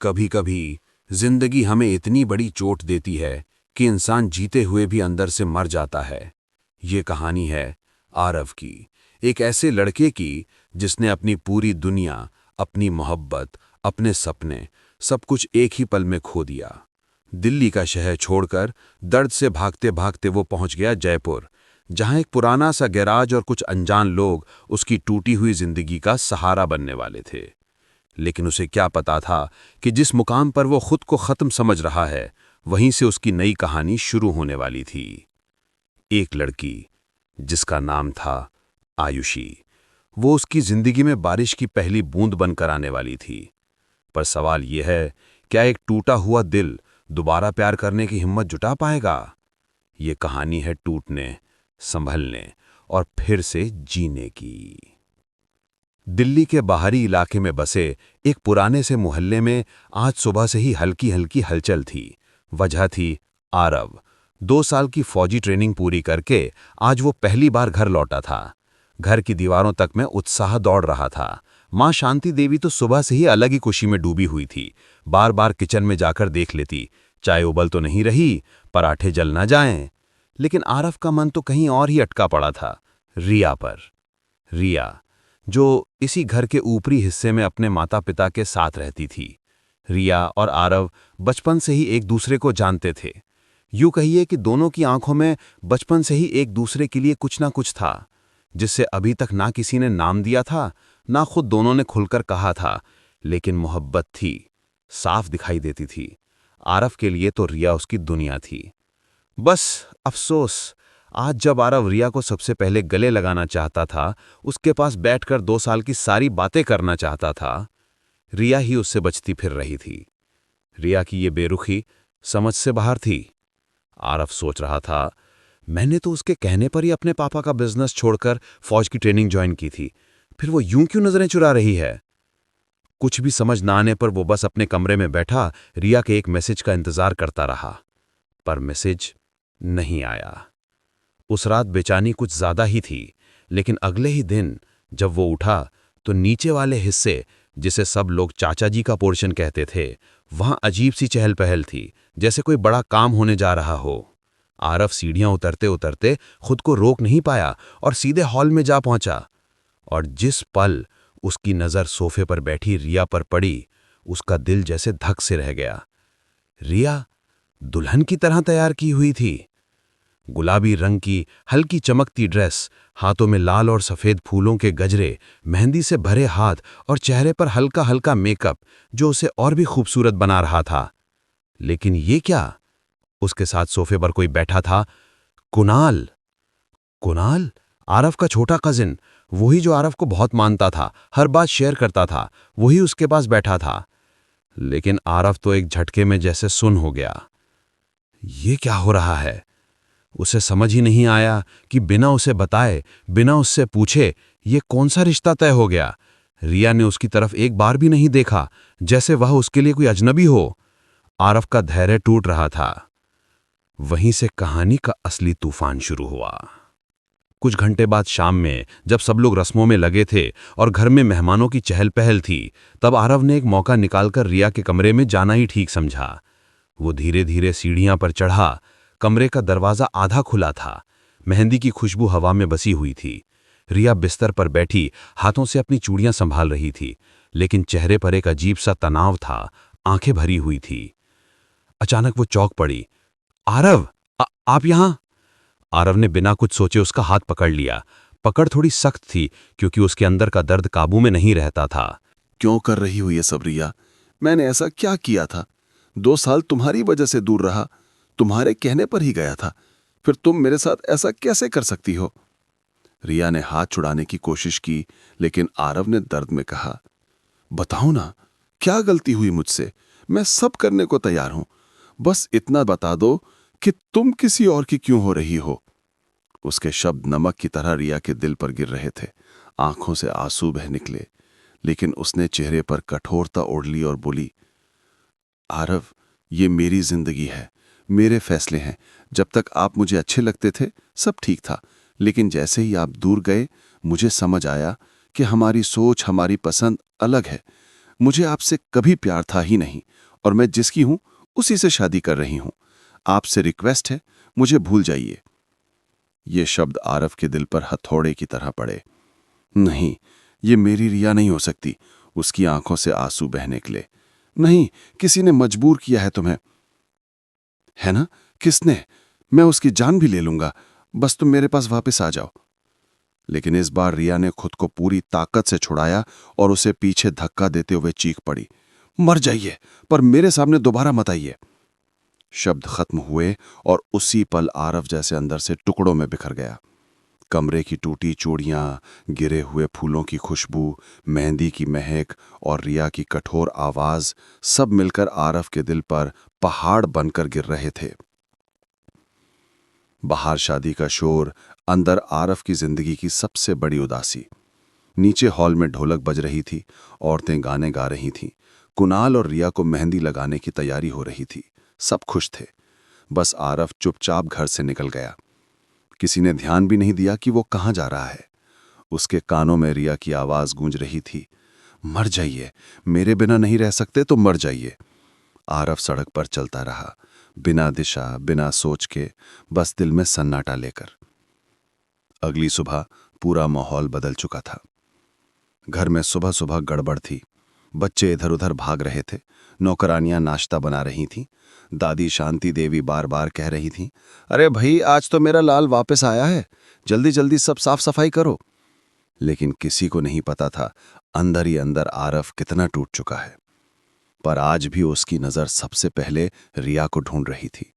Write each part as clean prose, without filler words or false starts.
कभी कभी जिंदगी हमें इतनी बड़ी चोट देती है कि इंसान जीते हुए भी अंदर से मर जाता है। ये कहानी है आरव की, एक ऐसे लड़के की जिसने अपनी पूरी दुनिया, अपनी मोहब्बत, अपने सपने, सब कुछ एक ही पल में खो दिया। दिल्ली का शहर छोड़कर दर्द से भागते भागते वो पहुंच गया जयपुर, जहां एक पुराना सा गैराज और कुछ अनजान लोग उसकी टूटी हुई जिंदगी का सहारा बनने वाले थे। लेकिन उसे क्या पता था कि जिस मुकाम पर वो खुद को खत्म समझ रहा है, वहीं से उसकी नई कहानी शुरू होने वाली थी। एक लड़की जिसका नाम था आयुषी, वो उसकी जिंदगी में बारिश की पहली बूंद बनकर आने वाली थी। पर सवाल यह है, क्या एक टूटा हुआ दिल दोबारा प्यार करने की हिम्मत जुटा पाएगा? ये कहानी है टूटने, संभलने और फिर से जीने की। दिल्ली के बाहरी इलाके में बसे एक पुराने से मोहल्ले में आज सुबह से ही हल्की हल्की हलचल थी। वजह थी आरव। 2 साल की फौजी ट्रेनिंग पूरी करके आज वो पहली बार घर लौटा था। घर की दीवारों तक में उत्साह दौड़ रहा था। माँ शांति देवी तो सुबह से ही अलग ही खुशी में डूबी हुई थी। बार बार किचन में जाकर देख लेती, चाय उबल तो नहीं रही, पराठे जल ना जाएं। लेकिन आरव का मन तो कहीं और ही अटका पड़ा था, रिया पर। रिया, जो इसी घर के ऊपरी हिस्से में अपने माता पिता के साथ रहती थी। रिया और आरव बचपन से ही एक दूसरे को जानते थे। यूं कहिए कि दोनों की आंखों में बचपन से ही एक दूसरे के लिए कुछ ना कुछ था, जिससे अभी तक ना किसी ने नाम दिया था, ना खुद दोनों ने खुलकर कहा था, लेकिन मोहब्बत थी, साफ दिखाई देती थी। आरव के लिए तो रिया उसकी दुनिया थी। बस अफसोस, आज जब आरव रिया को सबसे पहले गले लगाना चाहता था, उसके पास बैठकर 2 साल की सारी बातें करना चाहता था, रिया ही उससे बचती फिर रही थी। रिया की ये बेरुखी समझ से बाहर थी। आरव सोच रहा था, मैंने तो उसके कहने पर ही अपने पापा का बिजनेस छोड़कर फौज की ट्रेनिंग ज्वाइन की थी, फिर वो यूं क्यों नजरें चुरा रही है? कुछ भी समझ ना आने पर वो बस अपने कमरे में बैठा रिया के एक मैसेज का इंतजार करता रहा, पर मैसेज नहीं आया। उस रात बेचैनी कुछ ज्यादा ही थी, लेकिन अगले ही दिन जब वो उठा तो नीचे वाले हिस्से, जिसे सब लोग चाचा जी का पोर्शन कहते थे, वहां अजीब सी चहल पहल थी, जैसे कोई बड़ा काम होने जा रहा हो। आरव सीढ़ियां उतरते उतरते खुद को रोक नहीं पाया और सीधे हॉल में जा पहुंचा। और जिस पल उसकी नजर सोफे पर बैठी रिया पर पड़ी, उसका दिल जैसे धक से रह गया। रिया दुल्हन की तरह तैयार की हुई थी। गुलाबी रंग की हल्की चमकती ड्रेस, हाथों में लाल और सफेद फूलों के गजरे, मेहंदी से भरे हाथ और चेहरे पर हल्का हल्का मेकअप, जो उसे और भी खूबसूरत बना रहा था। लेकिन ये क्या? उसके साथ सोफे पर कोई बैठा था, कुणाल। कुणाल, आरव का छोटा कजिन, वही जो आरव को बहुत मानता था, हर बात शेयर करता था, वही उसके पास बैठा था। लेकिन आरव तो एक झटके में जैसे सुन्न हो गया। ये क्या हो रहा है? उसे समझ ही नहीं आया कि बिना उसे बताए, बिना उससे पूछे, ये कौन सा रिश्ता तय हो गया। रिया ने उसकी तरफ एक बार भी नहीं देखा, जैसे वह उसके लिए कोई अजनबी हो। आरव का धैर्य टूट रहा था। वहीं से कहानी का असली तूफान शुरू हुआ। कुछ घंटे बाद शाम में जब सब लोग रस्मों में लगे थे और घर में मेहमानों की चहल पहल थी, तब आरव ने एक मौका निकालकर रिया के कमरे में जाना ही ठीक समझा। वो धीरे धीरे सीढ़ियां पर चढ़ा। कमरे का दरवाजा आधा खुला था। मेहंदी की खुशबू हवा में बसी हुई थी। रिया बिस्तर पर बैठी हाथों से अपनी चूड़ियां संभाल रही थी, लेकिन चेहरे पर एक अजीब सा तनाव था, आंखें भरी हुई थी। अचानक वो चौंक पड़ी। आरव, आप यहां? आरव ने बिना कुछ सोचे उसका हाथ पकड़ लिया। पकड़ थोड़ी सख्त थी, क्योंकि उसके अंदर का दर्द काबू में नहीं रहता था। क्यों कर रही हो ये सब रिया? मैंने ऐसा क्या किया था? 2 साल तुम्हारी वजह से दूर रहा, तुम्हारे कहने पर ही गया था, फिर तुम मेरे साथ ऐसा कैसे कर सकती हो? रिया ने हाथ छुड़ाने की कोशिश की, लेकिन आरव ने दर्द में कहा, बताओ ना, क्या गलती हुई मुझसे? मैं सब करने को तैयार हूं, बस इतना बता दो कि तुम किसी और की क्यों हो रही हो। उसके शब्द नमक की तरह रिया के दिल पर गिर रहे थे। आंखों से आंसू बह निकले, लेकिन उसने चेहरे पर कठोरता ओढ़ ली और बोली, आरव, ये मेरी जिंदगी है, मेरे फैसले हैं। जब तक आप मुझे अच्छे लगते थे सब ठीक था, लेकिन जैसे ही आप दूर गए मुझे समझ आया कि हमारी सोच, हमारी पसंद अलग है। मुझे आपसे कभी प्यार था ही नहीं और मैं जिसकी हूं उसी से शादी कर रही हूं। आपसे रिक्वेस्ट है, मुझे भूल जाइए। ये शब्द आरव के दिल पर हथौड़े की तरह पड़े। नहीं, ये मेरी रिया नहीं हो सकती। उसकी आंखों से आंसू बहने निकले। नहीं, किसी ने मजबूर किया है तुम्हें, है ना? किसने? मैं उसकी जान भी ले लूंगा, बस तुम मेरे पास वापस आ जाओ। लेकिन इस बार रिया ने खुद को पूरी ताकत से छुड़ाया और उसे पीछे धक्का देते हुए चीख पड़ी, मर जाइए, पर मेरे सामने दोबारा मत आइए। शब्द खत्म हुए और उसी पल आरव जैसे अंदर से टुकड़ों में बिखर गया। कमरे की टूटी चूड़ियां, गिरे हुए फूलों की खुशबू, मेहंदी की महक और रिया की कठोर आवाज सब मिलकर आरव के दिल पर पहाड़ बनकर गिर रहे थे। बाहर शादी का शोर, अंदर आरव की जिंदगी की सबसे बड़ी उदासी। नीचे हॉल में ढोलक बज रही थी, औरतें गाने गा रही थीं। कुणाल और रिया को मेहंदी लगाने की तैयारी हो रही थी। सब खुश थे। बस आरव चुपचाप घर से निकल गया। किसी ने ध्यान भी नहीं दिया कि वो कहाँ जा रहा है। उसके कानों में रिया की आवाज गूंज रही थी, मर जाइए, मेरे बिना नहीं रह सकते तो मर जाइए। आरव सड़क पर चलता रहा, बिना दिशा, बिना सोच के, बस दिल में सन्नाटा लेकर। अगली सुबह पूरा माहौल बदल चुका था। घर में सुबह सुबह गड़बड़ थी। बच्चे इधर उधर भाग रहे थे। नौकरानियां नाश्ता बना रही थीं। दादी शांति देवी बार बार कह रही थीं, अरे भाई, आज तो मेरा लाल वापस आया है, जल्दी जल्दी सब साफ सफाई करो। लेकिन किसी को नहीं पता था अंदर ही अंदर आरव कितना टूट चुका है। पर आज भी उसकी नजर सबसे पहले रिया को ढूंढ रही थी।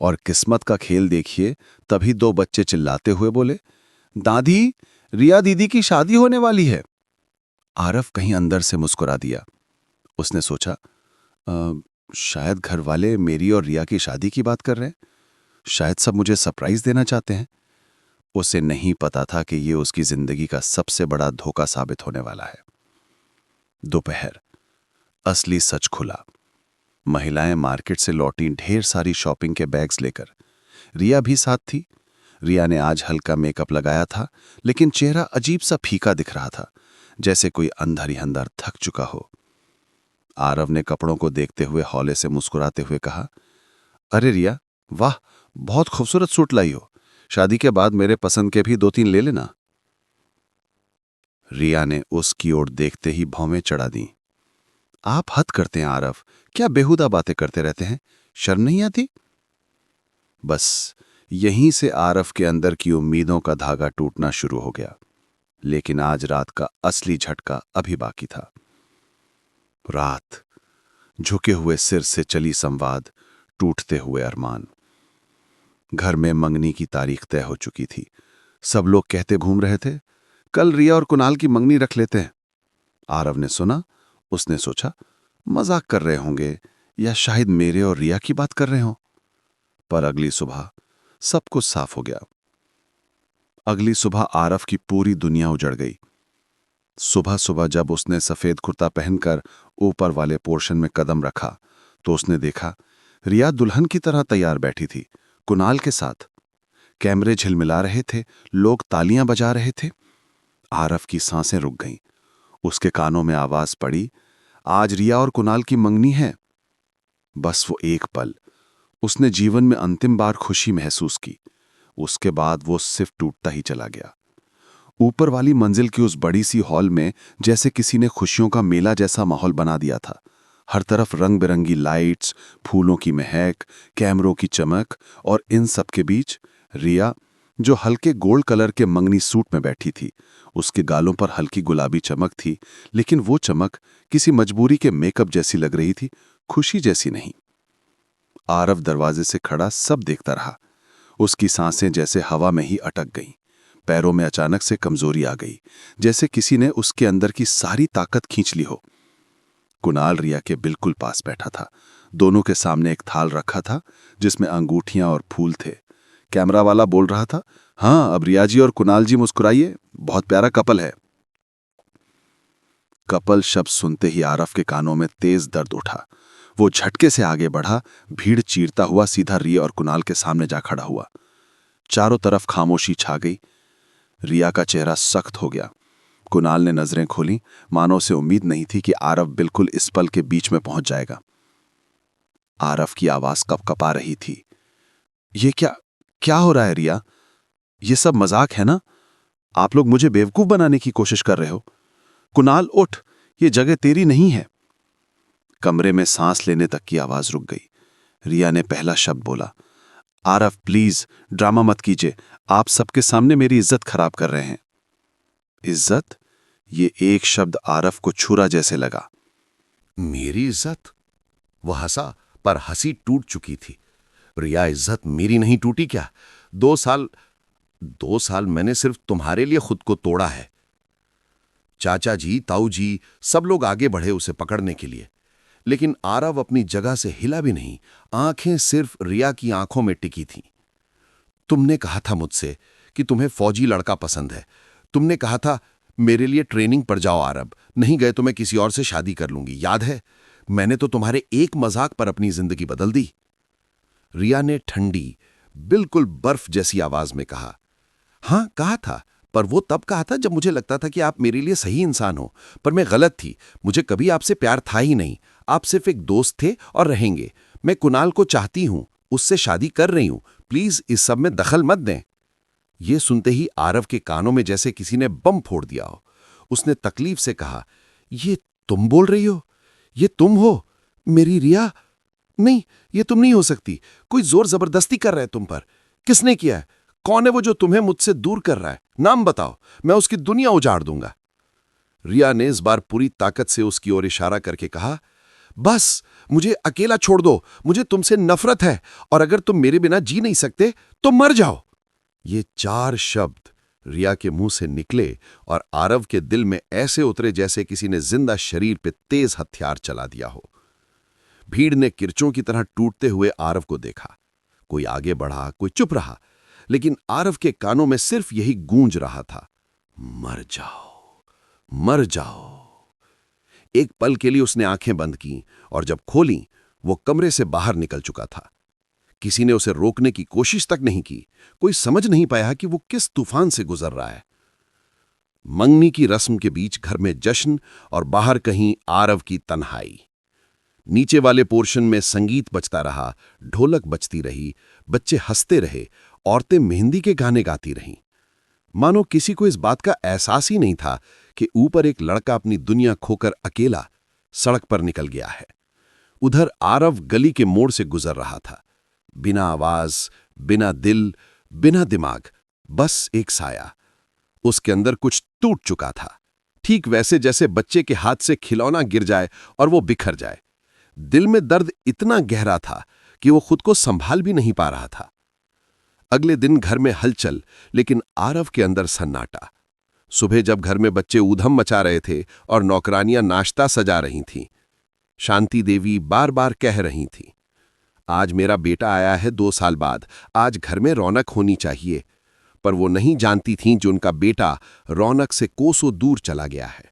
और किस्मत का खेल देखिए, तभी दो बच्चे चिल्लाते हुए बोले, दादी, रिया दीदी की शादी होने वाली है। आरव कहीं अंदर से मुस्कुरा दिया। उसने सोचा, शायद घर वाले मेरी और रिया की शादी की बात कर रहे हैं। शायद सब मुझे सरप्राइज देना चाहते हैं। उसे नहीं पता था कि ये उसकी जिंदगी का सबसे बड़ा धोखा साबित होने वाला है। दोपहर, असली सच खुला। महिलाएं मार्केट से लौटी ढेर सारी शॉपिंग के बैग्स लेकर। रिया भी साथ थी। रिया ने आज हल्का मेकअप लगाया था, लेकिन चेहरा अजीब सा फीका दिख रहा था, जैसे कोई अंदर ही अंदर थक चुका हो। आरव ने कपड़ों को देखते हुए हौले से मुस्कुराते हुए कहा, अरे रिया, वाह, बहुत खूबसूरत सूट लाई हो। शादी के बाद मेरे पसंद के भी 2-3 ले लेना। रिया ने उसकी ओर देखते ही भौंवें चढ़ा दी। आप हद करते हैं आरव, क्या बेहुदा बातें करते रहते हैं, शर्म नहीं आती? बस यहीं से आरव के अंदर की उम्मीदों का धागा टूटना शुरू हो गया। लेकिन आज रात का असली झटका अभी बाकी था। रात, झुके हुए सिर से चली संवाद, टूटते हुए अरमान। घर में मंगनी की तारीख तय हो चुकी थी। सब लोग कहते घूम रहे थे, कल रिया और कुणाल की मंगनी रख लेते हैं। आरव ने सुना। उसने सोचा, मजाक कर रहे होंगे या शायद मेरे और रिया की बात कर रहे हों। पर अगली सुबह सब कुछ साफ हो गया। अगली सुबह आरव की पूरी दुनिया उजड़ गई। सुबह सुबह जब उसने सफेद कुर्ता पहनकर ऊपर वाले पोर्शन में कदम रखा, तो उसने देखा रिया दुल्हन की तरह तैयार बैठी थी, कुणाल के साथ। कैमरे झिलमिला रहे थे, लोग तालियां बजा रहे थे। आरव की सांसें रुक गईं। उसके कानों में आवाज पड़ी, आज रिया और कुणाल की मंगनी है। बस वो एक पल, उसने जीवन में अंतिम बार खुशी महसूस की। उसके बाद वो सिर्फ टूटता ही चला गया। ऊपर वाली मंजिल की उस बड़ी सी हॉल में जैसे किसी ने खुशियों का मेला जैसा माहौल बना दिया था। हर तरफ रंग बिरंगी लाइट्स, फूलों की महक, कैमरों की चमक, और इन सब के बीच रिया, जो हल्के गोल्ड कलर के मंगनी सूट में बैठी थी। उसके गालों पर हल्की गुलाबी चमक थी, लेकिन वो चमक किसी मजबूरी के मेकअप जैसी लग रही थी, खुशी जैसी नहीं। आरव दरवाजे से खड़ा सब देखता रहा। उसकी सांसें जैसे हवा में ही अटक गईं। पैरों में अचानक से कमजोरी आ गई, जैसे किसी ने उसके अंदर की सारी ताकत खींच ली हो। कुणाल रिया के बिल्कुल पास बैठा था। दोनों के सामने एक थाल रखा था, जिसमें अंगूठियां और फूल थे। कैमरा वाला बोल रहा था, हाँ, अब रिया जी और कुणाल जी मुस्कुराइए, बहुत प्यारा कपल है। कपल शब्द सुनते ही आरव के कानों में तेज दर्द उठा। वो झटके से आगे बढ़ा, भीड़ चीरता हुआ सीधा रिया और कुणाल के सामने जा खड़ा हुआ। चारों तरफ खामोशी छा गई। रिया का चेहरा सख्त हो गया। कुणाल ने नजरें खोली, मानो उसे उम्मीद नहीं थी कि आरव बिल्कुल इस पल के बीच में पहुंच जाएगा। आरव की आवाज कपकपा रही थी। ये क्या क्या हो रहा है रिया? ये सब मजाक है ना? आप लोग मुझे बेवकूफ बनाने की कोशिश कर रहे हो। कुणाल उठ, ये जगह तेरी नहीं है। कमरे में सांस लेने तक की आवाज रुक गई। रिया ने पहला शब्द बोला, आरव प्लीज ड्रामा मत कीजिए, आप सबके सामने मेरी इज्जत खराब कर रहे हैं। इज्जत? ये एक शब्द आरव को छुरा जैसे लगा। मेरी इज्जत? वह हंसा, पर हंसी टूट चुकी थी। रिया, इज्जत मेरी नहीं टूटी क्या? 2 साल मैंने सिर्फ तुम्हारे लिए खुद को तोड़ा है। चाचा जी, ताऊ जी, सब लोग आगे बढ़े उसे पकड़ने के लिए, लेकिन आरव अपनी जगह से हिला भी नहीं। आंखें सिर्फ रिया की आंखों में टिकी थीं। तुमने कहा था मुझसे कि तुम्हें फौजी लड़का पसंद है। तुमने कहा था मेरे लिए ट्रेनिंग पर जाओ आरव, नहीं गए तो मैं किसी और से शादी कर लूंगी, याद है? मैंने तो तुम्हारे एक मजाक पर अपनी जिंदगी बदल दी। रिया ने ठंडी, बिल्कुल बर्फ जैसी आवाज में कहा, हां कहा था, पर वो तब कहा था जब मुझे लगता था कि आप मेरे लिए सही इंसान हो। पर मैं गलत थी, मुझे कभी आपसे प्यार था ही नहीं। आप सिर्फ एक दोस्त थे और रहेंगे। मैं कुणाल को चाहती हूं, उससे शादी कर रही हूं, प्लीज इस सब में दखल मत दें। यह सुनते ही आरव के कानों में जैसे किसी ने बम फोड़ दिया हो। उसने तकलीफ से कहा, ये तुम बोल रही हो? ये तुम हो मेरी रिया? नहीं, ये तुम नहीं हो सकती। कोई जोर जबरदस्ती कर रहा है तुम पर। किसने किया है? कौन है वो जो तुम्हें मुझसे दूर कर रहा है? नाम बताओ, मैं उसकी दुनिया उजाड़ दूंगा। रिया ने इस बार पूरी ताकत से उसकी ओर इशारा करके कहा, बस मुझे अकेला छोड़ दो, मुझे तुमसे नफरत है, और अगर तुम मेरे बिना जी नहीं सकते तो मर जाओ। ये 4 शब्द रिया के मुंह से निकले और आरव के दिल में ऐसे उतरे जैसे किसी ने जिंदा शरीर पे तेज हथियार चला दिया हो। भीड़ ने किरचों की तरह टूटते हुए आरव को देखा। कोई आगे बढ़ा, कोई चुप रहा, लेकिन आरव के कानों में सिर्फ यही गूंज रहा था, मर जाओ, मर जाओ। एक पल के लिए उसने आंखें बंद की, और जब खोली वो कमरे से बाहर निकल चुका था। किसी ने उसे रोकने की कोशिश तक नहीं की। कोई समझ नहीं पाया कि वो किस तूफान से गुजर रहा है। मंगनी की रस्म के बीच घर में जश्न, और बाहर कहीं आरव की तन्हाई। नीचे वाले पोर्शन में संगीत बजता रहा, ढोलक बजती रही, बच्चे हंसते रहे, औरतें मेहंदी के गाने गाती रहीं। मानो किसी को इस बात का एहसास ही नहीं था कि ऊपर एक लड़का अपनी दुनिया खोकर अकेला सड़क पर निकल गया है। उधर आरव गली के मोड़ से गुजर रहा था, बिना आवाज, बिना दिल, बिना दिमाग, बस एक साया। उसके अंदर कुछ टूट चुका था, ठीक वैसे जैसे बच्चे के हाथ से खिलौना गिर जाए और वो बिखर जाए। दिल में दर्द इतना गहरा था कि वो खुद को संभाल भी नहीं पा रहा था। अगले दिन घर में हलचल, लेकिन आरव के अंदर सन्नाटा। सुबह जब घर में बच्चे ऊधम मचा रहे थे और नौकरानियां नाश्ता सजा रही थीं, शांति देवी बार बार कह रही थीं, आज मेरा बेटा आया है 2 साल बाद, आज घर में रौनक होनी चाहिए। पर वो नहीं जानती थीं कि उनका बेटा रौनक से कोसों दूर चला गया है।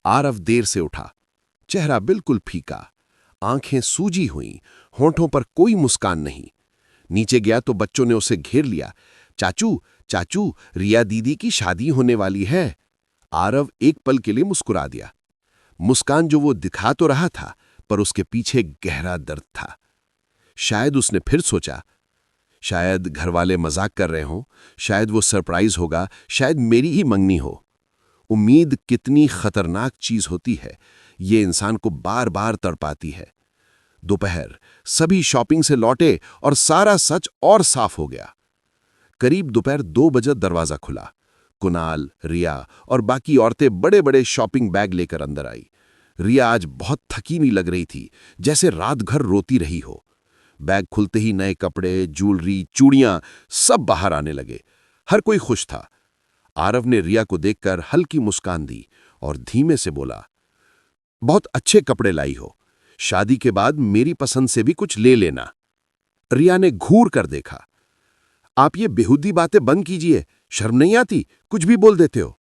आरव देर से उठा, चेहरा बिल्कुल फीका, आंखें सूजी हुईं, होंठों पर कोई मुस्कान नहीं। नीचे गया तो बच्चों ने उसे घेर लिया। चाचू, चाचू, रिया दीदी की शादी होने वाली है। आरव एक पल के लिए मुस्कुरा दिया। मुस्कान जो वो दिखा तो रहा था, पर उसके पीछे गहरा दर्द था। शायद उसने फिर सोचा, शायद घरवाले मजाक कर रहे हों, शायद वो सरप्राइज होगा, शायद मेरी ही मंगनी हो। उम्मीद कितनी खतरनाक चीज होती है, ये इंसान को बार बार तड़पाती है। दोपहर सभी शॉपिंग से लौटे और सारा सच और साफ हो गया। करीब दोपहर 2 बजे दरवाजा खुला। कुणाल, रिया और बाकी औरतें बड़े बड़े शॉपिंग बैग लेकर अंदर आई। रिया आज बहुत थकीनी लग रही थी, जैसे रात भर रोती रही हो। बैग खुलते ही नए कपड़े, ज्वेलरी, चूड़ियां सब बाहर आने लगे। हर कोई खुश था। आरव ने रिया को देखकर हल्की मुस्कान दी और धीमे से बोला, बहुत अच्छे कपड़े लाई हो, शादी के बाद मेरी पसंद से भी कुछ ले लेना। रिया ने घूर कर देखा। आप ये बेहुदी बातें बंद कीजिए, शर्म नहीं आती? कुछ भी बोल देते हो।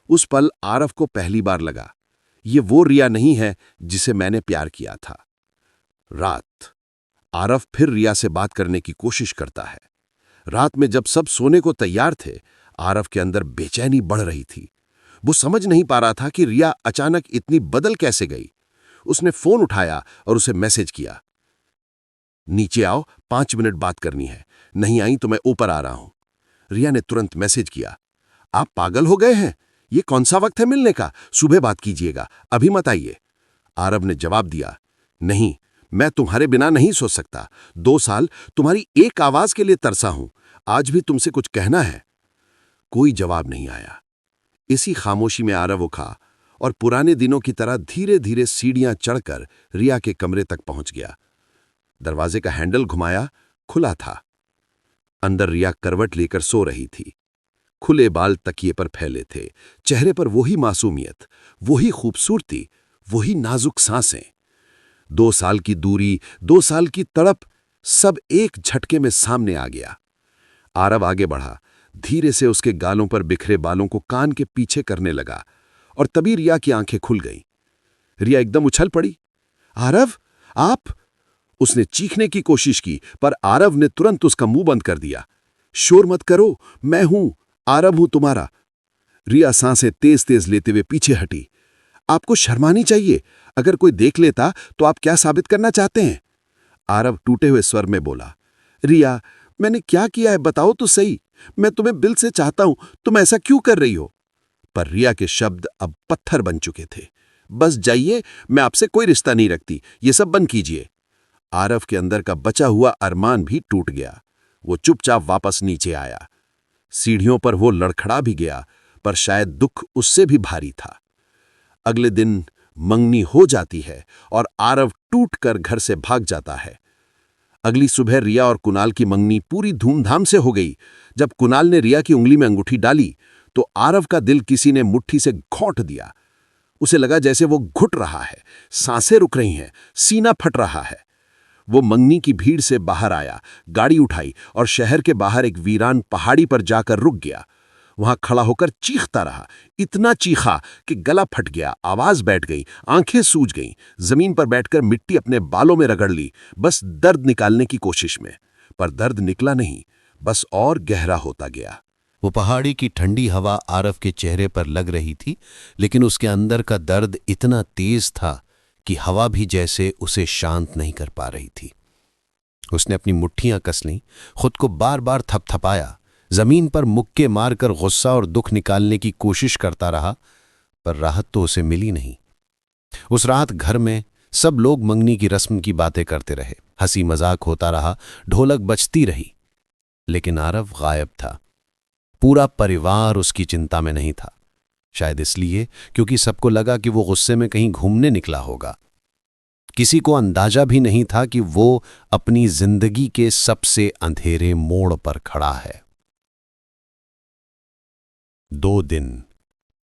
उस पल आरव को पहली बार लगा, ये वो रिया नहीं है जिसे मैंने प्यार किया था। रात आरव फिर रिया से बात करने की कोशिश करता है। रात में जब सब सोने को तैयार थे, आरव के अंदर बेचैनी बढ़ रही थी। वो समझ नहीं पा रहा था कि रिया अचानक इतनी बदल कैसे गई। उसने फोन उठाया और उसे मैसेज किया, नीचे आओ, 5 मिनट बात करनी है, नहीं आई तो मैं ऊपर आ रहा हूं। रिया ने तुरंत मैसेज किया, आप पागल हो गए हैं, ये कौन सा वक्त है मिलने का, सुबह बात कीजिएगा, अभी मत आइए। आरव ने जवाब दिया, नहीं, मैं तुम्हारे बिना नहीं सो सकता, 2 साल तुम्हारी एक आवाज के लिए तरसा हूं, आज भी तुमसे कुछ कहना है। कोई जवाब नहीं आया। इसी खामोशी में आरव उठा और पुराने दिनों की तरह धीरे धीरे सीढ़ियां चढ़कर रिया के कमरे तक पहुंच गया। दरवाजे का हैंडल घुमाया, खुला था। अंदर रिया करवट लेकर सो रही थी। खुले बाल तकिए पर फैले थे, चेहरे पर वही मासूमियत, वही खूबसूरती, वही नाजुक सांसें। 2 साल की दूरी, 2 साल की तड़प, सब एक झटके में सामने आ गया। आरव आगे बढ़ा, धीरे से उसके गालों पर बिखरे बालों को कान के पीछे करने लगा, और तभी रिया की आंखें खुल गईं। रिया एकदम उछल पड़ी। आरव, आप! उसने चीखने की कोशिश की, पर आरव ने तुरंत उसका मुंह बंद कर दिया। शोर मत करो, मैं हूं, आरव हूं तुम्हारा। रिया सांसें तेज तेज लेते हुए पीछे हटी। आपको शर्मानी चाहिए, अगर कोई देख लेता तो आप क्या साबित करना चाहते हैं? आरव टूटे हुए स्वर में बोला, रिया, मैंने क्या किया है बताओ तो सही, मैं तुम्हें दिल से चाहता हूं, तुम ऐसा क्यों कर रही हो? पर रिया के शब्द अब पत्थर बन चुके थे। बस जाइए, मैं आपसे कोई रिश्ता नहीं रखती, ये सब बंद कीजिए। आरव के अंदर का बचा हुआ अरमान भी टूट गया। वो चुपचाप वापस नीचे आया। सीढ़ियों पर वो लड़खड़ा भी गया, पर शायद दुख उससे भी भारी था। अगले दिन मंगनी हो जाती है और आरव टूटकर घर से भाग जाता है। अगली सुबह रिया और कुणाल की मंगनी पूरी धूमधाम से हो गई। जब कुणाल ने रिया की उंगली में अंगूठी डाली तो आरव का दिल किसी ने मुट्ठी से घोंट दिया। उसे लगा जैसे वो घुट रहा है, सांसें रुक रही हैं, सीना फट रहा है। वो मंगनी की भीड़ से बाहर आया, गाड़ी उठाई और शहर के बाहर एक वीरान पहाड़ी पर जाकर रुक गया। वहां खड़ा होकर चीखता रहा, इतना चीखा कि गला फट गया, आवाज बैठ गई, आंखें सूज गईं। जमीन पर बैठकर मिट्टी अपने बालों में रगड़ ली, बस दर्द निकालने की कोशिश में। पर दर्द निकला नहीं, बस और गहरा होता गया। वो पहाड़ी की ठंडी हवा आरव के चेहरे पर लग रही थी, लेकिन उसके अंदर का दर्द इतना तेज था कि हवा भी जैसे उसे शांत नहीं कर पा रही थी। उसने अपनी मुट्ठियां कस लीं, खुद को बार बार थपथपाया, जमीन पर मुक्के मारकर गुस्सा और दुख निकालने की कोशिश करता रहा, पर राहत तो उसे मिली नहीं। उस रात घर में सब लोग मंगनी की रस्म की बातें करते रहे, हंसी मजाक होता रहा, ढोलक बजती रही, लेकिन आरव गायब था। पूरा परिवार उसकी चिंता में नहीं था, शायद इसलिए क्योंकि सबको लगा कि वो गुस्से में कहीं घूमने निकला होगा। किसी को अंदाजा भी नहीं था कि वो अपनी जिंदगी के सबसे अंधेरे मोड़ पर खड़ा है। 2 दिन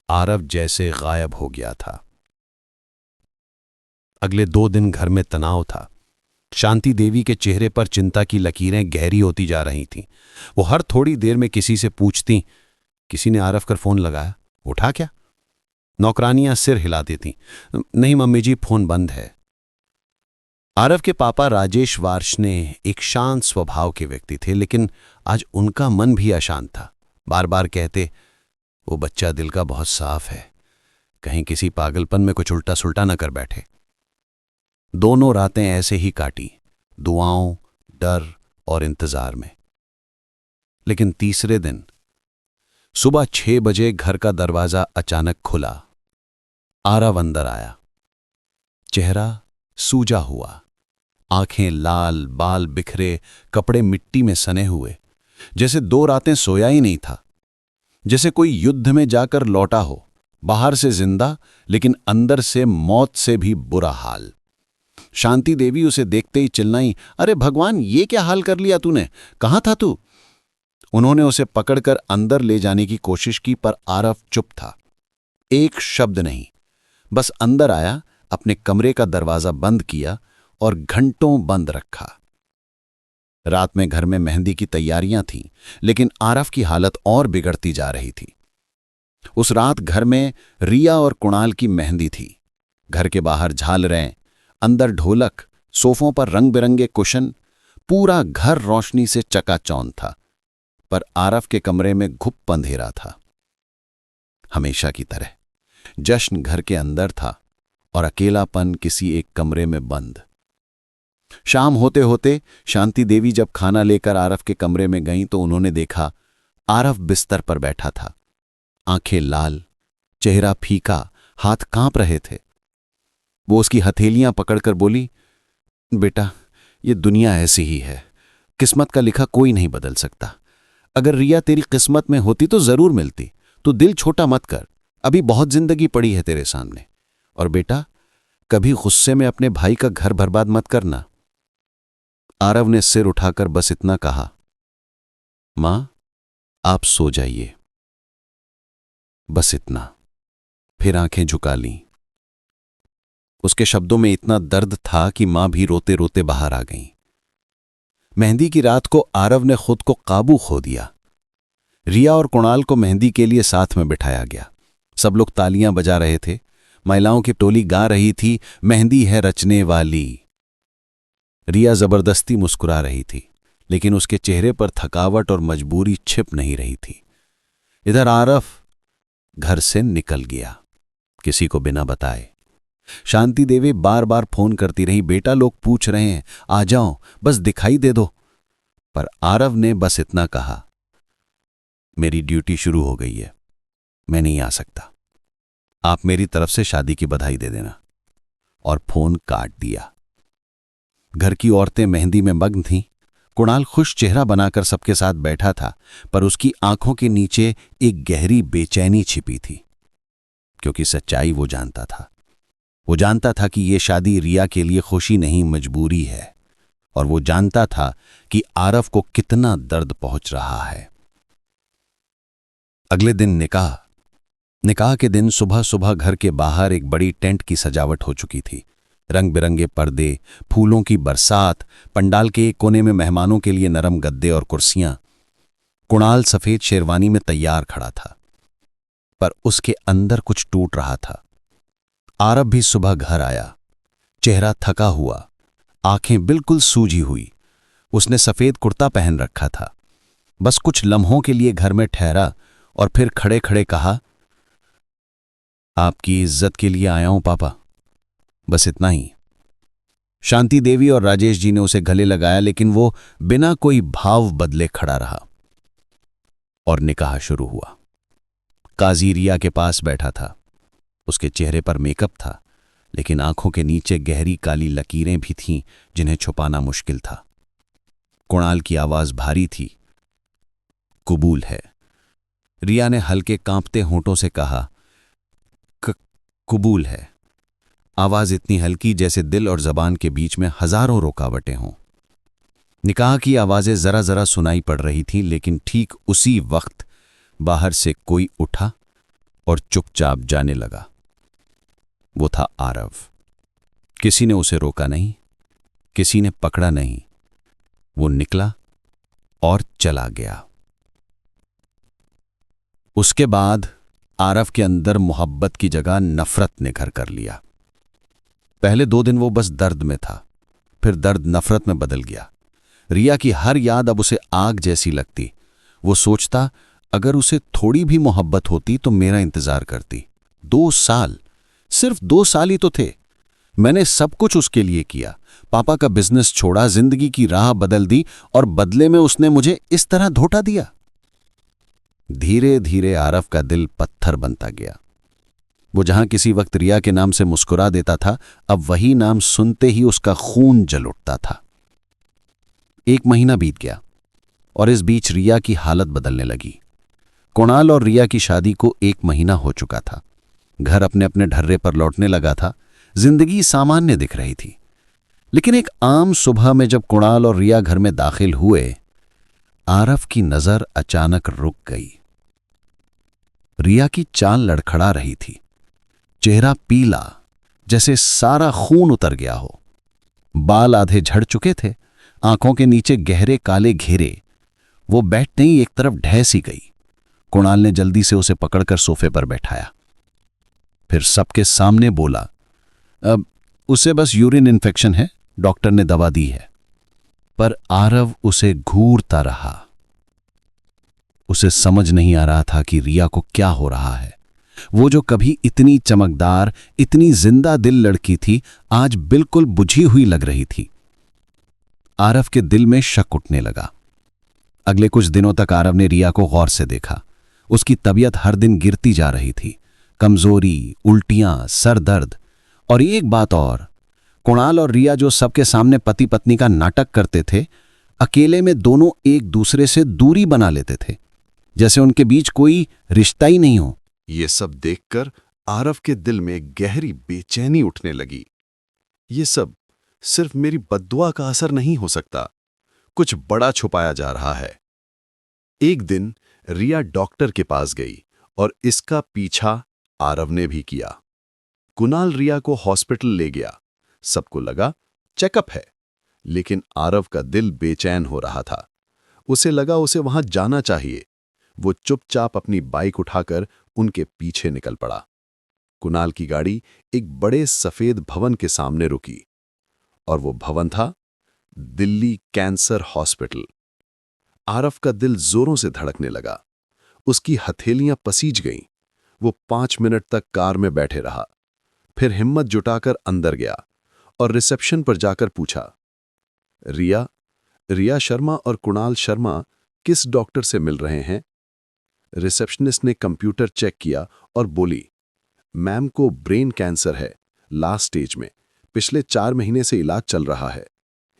आरव जैसे गायब हो गया था। अगले 2 दिन घर में तनाव था। शांति देवी के चेहरे पर चिंता की लकीरें गहरी होती जा रही थीं। वो हर थोड़ी देर में किसी से पूछती, किसी ने आरव कर फोन लगाया, उठा क्या? नौकरानियां सिर हिलाती थीं, नहीं मम्मी जी, फोन बंद है। आरव के पापा राजेश वार्ष्णे एक शांत स्वभाव के व्यक्ति थे, लेकिन आज उनका मन भी अशांत था। बार बार कहते, वो बच्चा दिल का बहुत साफ है, कहीं किसी पागलपन में कुछ उल्टा सुल्टा न कर बैठे। दोनों रातें ऐसे ही काटी, दुआओं, डर और इंतजार में। लेकिन तीसरे दिन सुबह 6 बजे घर का दरवाजा अचानक खुला। आरव अंदर आया। चेहरा सूजा हुआ, आंखें लाल, बाल बिखरे, कपड़े मिट्टी में सने हुए, जैसे 2 रातें सोया ही नहीं था, जैसे कोई युद्ध में जाकर लौटा हो, बाहर से जिंदा लेकिन अंदर से मौत से भी बुरा हाल। शांति देवी उसे देखते ही चिल्लाई, अरे भगवान, ये क्या हाल कर लिया तूने, कहां था तू? उन्होंने उसे पकड़कर अंदर ले जाने की कोशिश की, पर आरव चुप था, एक शब्द नहीं। बस अंदर आया, अपने कमरे का दरवाजा बंद किया और घंटों बंद रखा। रात में घर में मेहंदी की तैयारियां थीं, लेकिन आरव की हालत और बिगड़ती जा रही थी। उस रात घर में रिया और कुणाल की मेहंदी थी। घर के बाहर झालरें, अंदर ढोलक, सोफों पर रंग बिरंगे कुशन, पूरा घर रोशनी से चकाचौंध था। पर आरव के कमरे में घुप अंधेरा था, हमेशा की तरह। जश्न घर के अंदर था और अकेलापन किसी एक कमरे में बंद। शाम होते होते शांति देवी जब खाना लेकर आरव के कमरे में गईं तो उन्होंने देखा आरव बिस्तर पर बैठा था। आंखें लाल, चेहरा फीका, हाथ कांप रहे थे। वो उसकी हथेलियां पकड़कर बोली, बेटा, ये दुनिया ऐसी ही है, किस्मत का लिखा कोई नहीं बदल सकता। अगर रिया तेरी किस्मत में होती तो जरूर मिलती। तू दिल छोटा मत कर, अभी बहुत जिंदगी पड़ी है तेरे सामने। और बेटा, कभी गुस्से में अपने भाई का घर बर्बाद मत करना। आरव ने सिर उठाकर बस इतना कहा, मां, आप सो जाइए। बस इतना। फिर आंखें झुका लीं। उसके शब्दों में इतना दर्द था कि मां भी रोते रोते बाहर आ गईं। मेहंदी की रात को आरव ने खुद को काबू खो दिया। रिया और कुणाल को मेहंदी के लिए साथ में बिठाया गया। सब लोग तालियां बजा रहे थे। महिलाओं की टोली गा रही थी, मेहंदी है रचने वाली। रिया जबरदस्ती मुस्कुरा रही थी, लेकिन उसके चेहरे पर थकावट और मजबूरी छिप नहीं रही थी। इधर आरव घर से निकल गया, किसी को बिना बताए। शांति देवी बार बार फोन करती रही, बेटा लोग पूछ रहे हैं, आ जाओ, बस दिखाई दे दो। पर आरव ने बस इतना कहा, मेरी ड्यूटी शुरू हो गई है, मैं नहीं आ सकता। आप मेरी तरफ से शादी की बधाई दे देना। और फोन काट दिया। घर की औरतें मेहंदी में मग्न थीं। कुणाल खुश चेहरा बनाकर सबके साथ बैठा था, पर उसकी आंखों के नीचे एक गहरी बेचैनी छिपी थी, क्योंकि सच्चाई वो जानता था। वो जानता था कि ये शादी रिया के लिए खुशी नहीं, मजबूरी है। और वो जानता था कि आरव को कितना दर्द पहुंच रहा है। अगले दिन निकाह के दिन सुबह सुबह घर के बाहर एक बड़ी टेंट की सजावट हो चुकी थी। रंग बिरंगे पर्दे, फूलों की बरसात, पंडाल के एक कोने में मेहमानों के लिए नरम गद्दे और कुर्सियां। कुणाल सफेद शेरवानी में तैयार खड़ा था, पर उसके अंदर कुछ टूट रहा था। आरव भी सुबह घर आया, चेहरा थका हुआ, आंखें बिल्कुल सूजी हुई। उसने सफेद कुर्ता पहन रखा था। बस कुछ लम्हों के लिए घर में ठहरा और फिर खड़े खड़े कहा, आपकी इज्जत के लिए आया हूं पापा, बस इतना ही। शांति देवी और राजेश जी ने उसे गले लगाया, लेकिन वो बिना कोई भाव बदले खड़ा रहा। और निकाह शुरू हुआ। काजी रिया के पास बैठा था। उसके चेहरे पर मेकअप था, लेकिन आंखों के नीचे गहरी काली लकीरें भी थीं जिन्हें छुपाना मुश्किल था। कुणाल की आवाज भारी थी, कबूल है। रिया ने हल्के कांपते होंठों से कहा, कबूल है। आवाज इतनी हल्की जैसे दिल और जबान के बीच में हजारों रुकावटें हों। निकाह की आवाजें जरा जरा सुनाई पड़ रही थीं, लेकिन ठीक उसी वक्त बाहर से कोई उठा और चुपचाप जाने लगा। वो था आरव। किसी ने उसे रोका नहीं, किसी ने पकड़ा नहीं। वो निकला और चला गया। उसके बाद आरव के अंदर मोहब्बत की जगह नफरत ने घर कर लिया। पहले 2 दिन वो बस दर्द में था, फिर दर्द नफरत में बदल गया। रिया की हर याद अब उसे आग जैसी लगती। वो सोचता, अगर उसे थोड़ी भी मोहब्बत होती तो मेरा इंतजार करती। 2 साल, सिर्फ 2 साल ही तो थे। मैंने सब कुछ उसके लिए किया। पापा का बिजनेस छोड़ा, जिंदगी की राह बदल दी, और बदले में उसने मुझे इस तरह धोखा दिया। धीरे धीरे आरव का दिल पत्थर बनता गया। वो जहां किसी वक्त रिया के नाम से मुस्कुरा देता था, अब वही नाम सुनते ही उसका खून जल उठता था। 1 महीना बीत गया और इस बीच रिया की हालत बदलने लगी। कुणाल और रिया की शादी को 1 महीना हो चुका था। घर अपने अपने ढर्रे पर लौटने लगा था। जिंदगी सामान्य दिख रही थी। लेकिन एक आम सुबह में जब कुणाल और रिया घर में दाखिल हुए, आरव की नजर अचानक रुक गई। रिया की चाल लड़खड़ा रही थी। चेहरा पीला, जैसे सारा खून उतर गया हो। बाल आधे झड़ चुके थे, आंखों के नीचे गहरे काले घेरे। वो बैठते ही एक तरफ ढह सी गई। कुणाल ने जल्दी से उसे पकड़कर सोफे पर बैठाया, फिर सबके सामने बोला, अब उसे बस यूरिन इन्फेक्शन है, डॉक्टर ने दवा दी है। पर आरव उसे घूरता रहा। उसे समझ नहीं आ रहा था कि रिया को क्या हो रहा है। वो जो कभी इतनी चमकदार, इतनी जिंदा दिल लड़की थी, आज बिल्कुल बुझी हुई लग रही थी। आरव के दिल में शक उठने लगा। अगले कुछ दिनों तक आरव ने रिया को गौर से देखा। उसकी तबीयत हर दिन गिरती जा रही थी। कमजोरी, उल्टियां, सर दर्द, और एक बात और, कुणाल और रिया जो सबके सामने पति पत्नी का नाटक करते थे, अकेले में दोनों एक दूसरे से दूरी बना लेते थे, जैसे उनके बीच कोई रिश्ता ही नहीं हो। ये सब देखकर आरव के दिल में गहरी बेचैनी उठने लगी। ये सब सिर्फ मेरी बद्दुआ का असर नहीं हो सकता, कुछ बड़ा छुपाया जा रहा है। एक दिन रिया डॉक्टर के पास गई और इसका पीछा आरव ने भी किया। कुणाल रिया को हॉस्पिटल ले गया। सबको लगा चेकअप है, लेकिन आरव का दिल बेचैन हो रहा था। उसे लगा उसे वहां जाना चाहिए। वो चुपचाप अपनी बाइक उठाकर उनके पीछे निकल पड़ा। कुणाल की गाड़ी एक बड़े सफेद भवन के सामने रुकी, और वो भवन था दिल्ली कैंसर हॉस्पिटल। आरव का दिल जोरों से धड़कने लगा। उसकी हथेलियां पसीज गईं। वो 5 मिनट तक कार में बैठे रहा, फिर हिम्मत जुटाकर अंदर गया और रिसेप्शन पर जाकर पूछा, रिया शर्मा और कुणाल शर्मा किस डॉक्टर से मिल रहे हैं? रिसेप्शनिस्ट ने कंप्यूटर चेक किया और बोली, मैम को ब्रेन कैंसर है, लास्ट स्टेज में, पिछले 4 महीने से इलाज चल रहा है।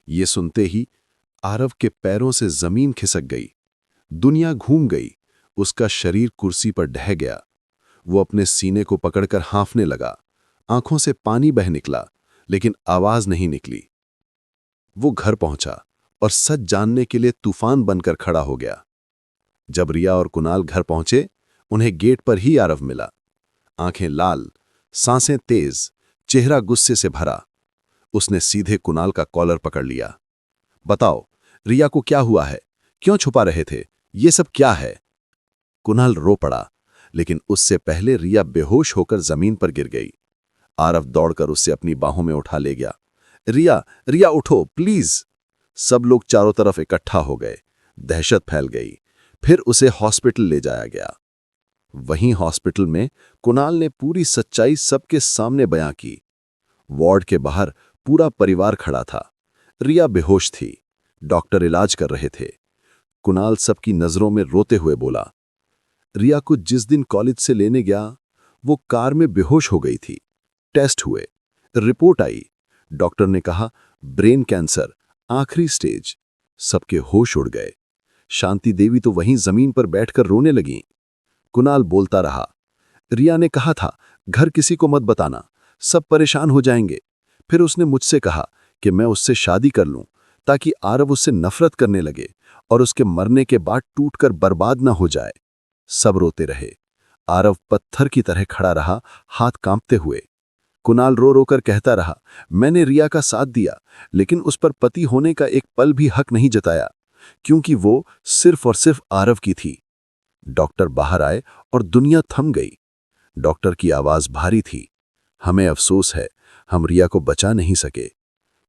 ये सुनते ही आरव के पैरों से जमीन खिसक गई। दुनिया घूम गई। उसका शरीर कुर्सी पर ढह गया। वो अपने सीने को पकड़कर हाँफने लगा। आंखों से पानी बह निकला, लेकिन आवाज नहीं निकली। वो घर पहुंचा और सच जानने के लिए तूफान बनकर खड़ा हो गया। जब रिया और कुणाल घर पहुंचे, उन्हें गेट पर ही आरव मिला। आंखें लाल, सांसें तेज, चेहरा गुस्से से भरा। उसने सीधे कुणाल का कॉलर पकड़ लिया। बताओ, रिया को क्या हुआ है? क्यों छुपा रहे थे? ये सब क्या है? कुणाल रो पड़ा, लेकिन उससे पहले रिया बेहोश होकर जमीन पर गिर गई। आरव दौड़कर उससे अपनी बाहों में उठा ले गया। रिया उठो प्लीज। सब लोग चारों तरफ इकट्ठा हो गए। दहशत फैल गई। फिर उसे हॉस्पिटल ले जाया गया। वहीं हॉस्पिटल में कुणाल ने पूरी सच्चाई सबके सामने बयां की। वार्ड के बाहर पूरा परिवार खड़ा था। रिया बेहोश थी। डॉक्टर इलाज कर रहे थे। कुणाल सबकी नजरों में रोते हुए बोला, रिया को जिस दिन कॉलेज से लेने गया, वो कार में बेहोश हो गई थी। टेस्ट हुए, रिपोर्ट आई। डॉक्टर ने कहा ब्रेन कैंसर, आखिरी स्टेज। सबके होश उड़ गए। शांति देवी तो वहीं जमीन पर बैठकर रोने लगीं। कुणाल बोलता रहा, रिया ने कहा था घर किसी को मत बताना, सब परेशान हो जाएंगे। फिर उसने मुझसे कहा कि मैं उससे शादी कर लूं, ताकि आरव उससे नफरत करने लगे और उसके मरने के बाद टूटकर बर्बाद ना हो जाए। सब रोते रहे। आरव पत्थर की तरह खड़ा रहा, हाथ कांपते हुए। कुणाल रो रो कर कहता रहा, मैंने रिया का साथ दिया, लेकिन उस पर पति होने का एक पल भी हक नहीं जताया, क्योंकि वो सिर्फ और सिर्फ आरव की थी। डॉक्टर बाहर आए और दुनिया थम गई। डॉक्टर की आवाज भारी थी, हमें अफसोस है, हम रिया को बचा नहीं सके।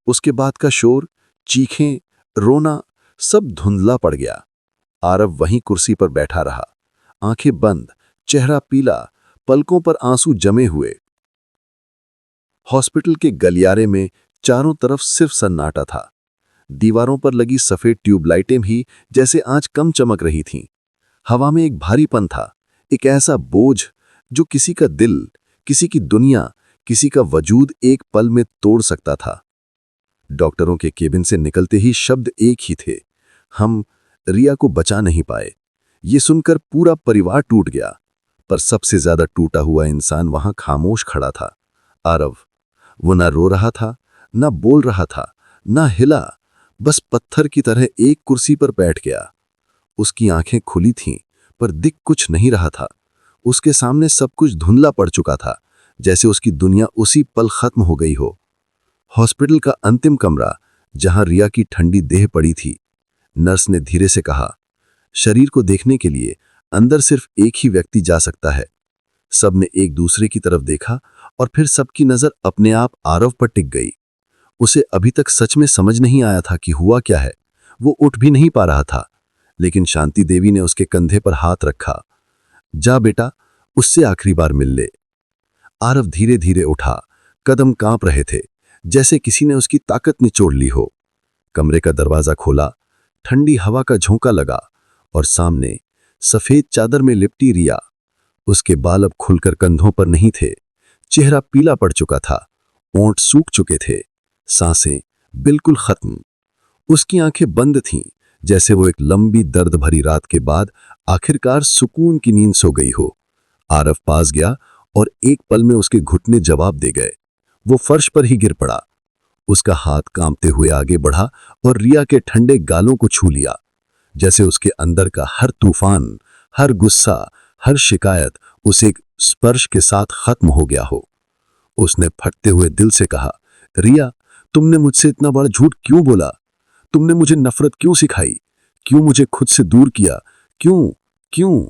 उसके बाद का शोर, चीखें, रोना सब धुंधला पड़ गया। आरव वहीं कुर्सी पर बैठा रहा, आंखें बंद, चेहरा पीला, पलकों पर आंसू जमे हुए। हॉस्पिटल के गलियारे में चारों तरफ सिर्फ सन्नाटा था। दीवारों पर लगी सफेद ट्यूबलाइटें भी जैसे आज कम चमक रही थीं। हवा में एक भारीपन था, एक ऐसा बोझ जो किसी का दिल, किसी की दुनिया, किसी का वजूद एक पल में तोड़ सकता था। डॉक्टरों के केबिन से निकलते ही शब्द एक ही थे, हम रिया को बचा नहीं पाए। ये सुनकर पूरा परिवार टूट गया, पर सबसे ज्यादा टूटा हुआ इंसान वहां खामोश खड़ा था, आरव। वो ना रो रहा था, ना बोल रहा था, ना हिला, बस पत्थर की तरह एक कुर्सी पर बैठ गया। उसकी आंखें खुली थीं, पर दिख कुछ नहीं रहा था। उसके सामने सब कुछ धुंधला पड़ चुका था, जैसे उसकी दुनिया उसी पल खत्म हो गई हो। हॉस्पिटल का अंतिम कमरा, जहां रिया की ठंडी देह पड़ी थी। नर्स ने धीरे से कहा, शरीर को देखने के लिए अंदर सिर्फ एक ही व्यक्ति जा सकता है। सबने एक दूसरे की तरफ देखा और फिर सबकी नजर अपने आप आरव पर टिक गई। उसे अभी तक सच में समझ नहीं आया था कि हुआ क्या है। वो उठ भी नहीं पा रहा था, लेकिन शांति देवी ने उसके कंधे पर हाथ रखा। जा बेटा, उससे आखिरी बार मिल ले। आरव धीरे धीरे उठा, कदम कांप रहे थे, जैसे किसी ने उसकी ताकत निचोड़ ली हो। कमरे का दरवाजा खोला, ठंडी हवा का झोंका लगा और सामने सफेद चादर में लिपटी रिया। उसके बाल अब खुलकर कंधों पर नहीं थे, चेहरा पीला पड़ चुका था, ओंठ सूख चुके थे, सांसें बिल्कुल खत्म। उसकी आंखें बंद थीं, जैसे वो एक लंबी दर्द भरी रात के बाद आखिरकार सुकून की नींद सो गई हो। आरव पास गया और एक पल में उसके घुटने जवाब दे गए। वो फर्श पर ही गिर पड़ा। उसका हाथ कांपते हुए आगे बढ़ा और रिया के ठंडे गालों को छू लिया, जैसे उसके अंदर का हर तूफान, हर गुस्सा, हर शिकायत उस एक स्पर्श के साथ खत्म हो गया हो। उसने फटते हुए दिल से कहा, रिया, तुमने मुझसे इतना बड़ा झूठ क्यों बोला? तुमने मुझे नफरत क्यों सिखाई? क्यों मुझे खुद से दूर किया? क्यों क्यों?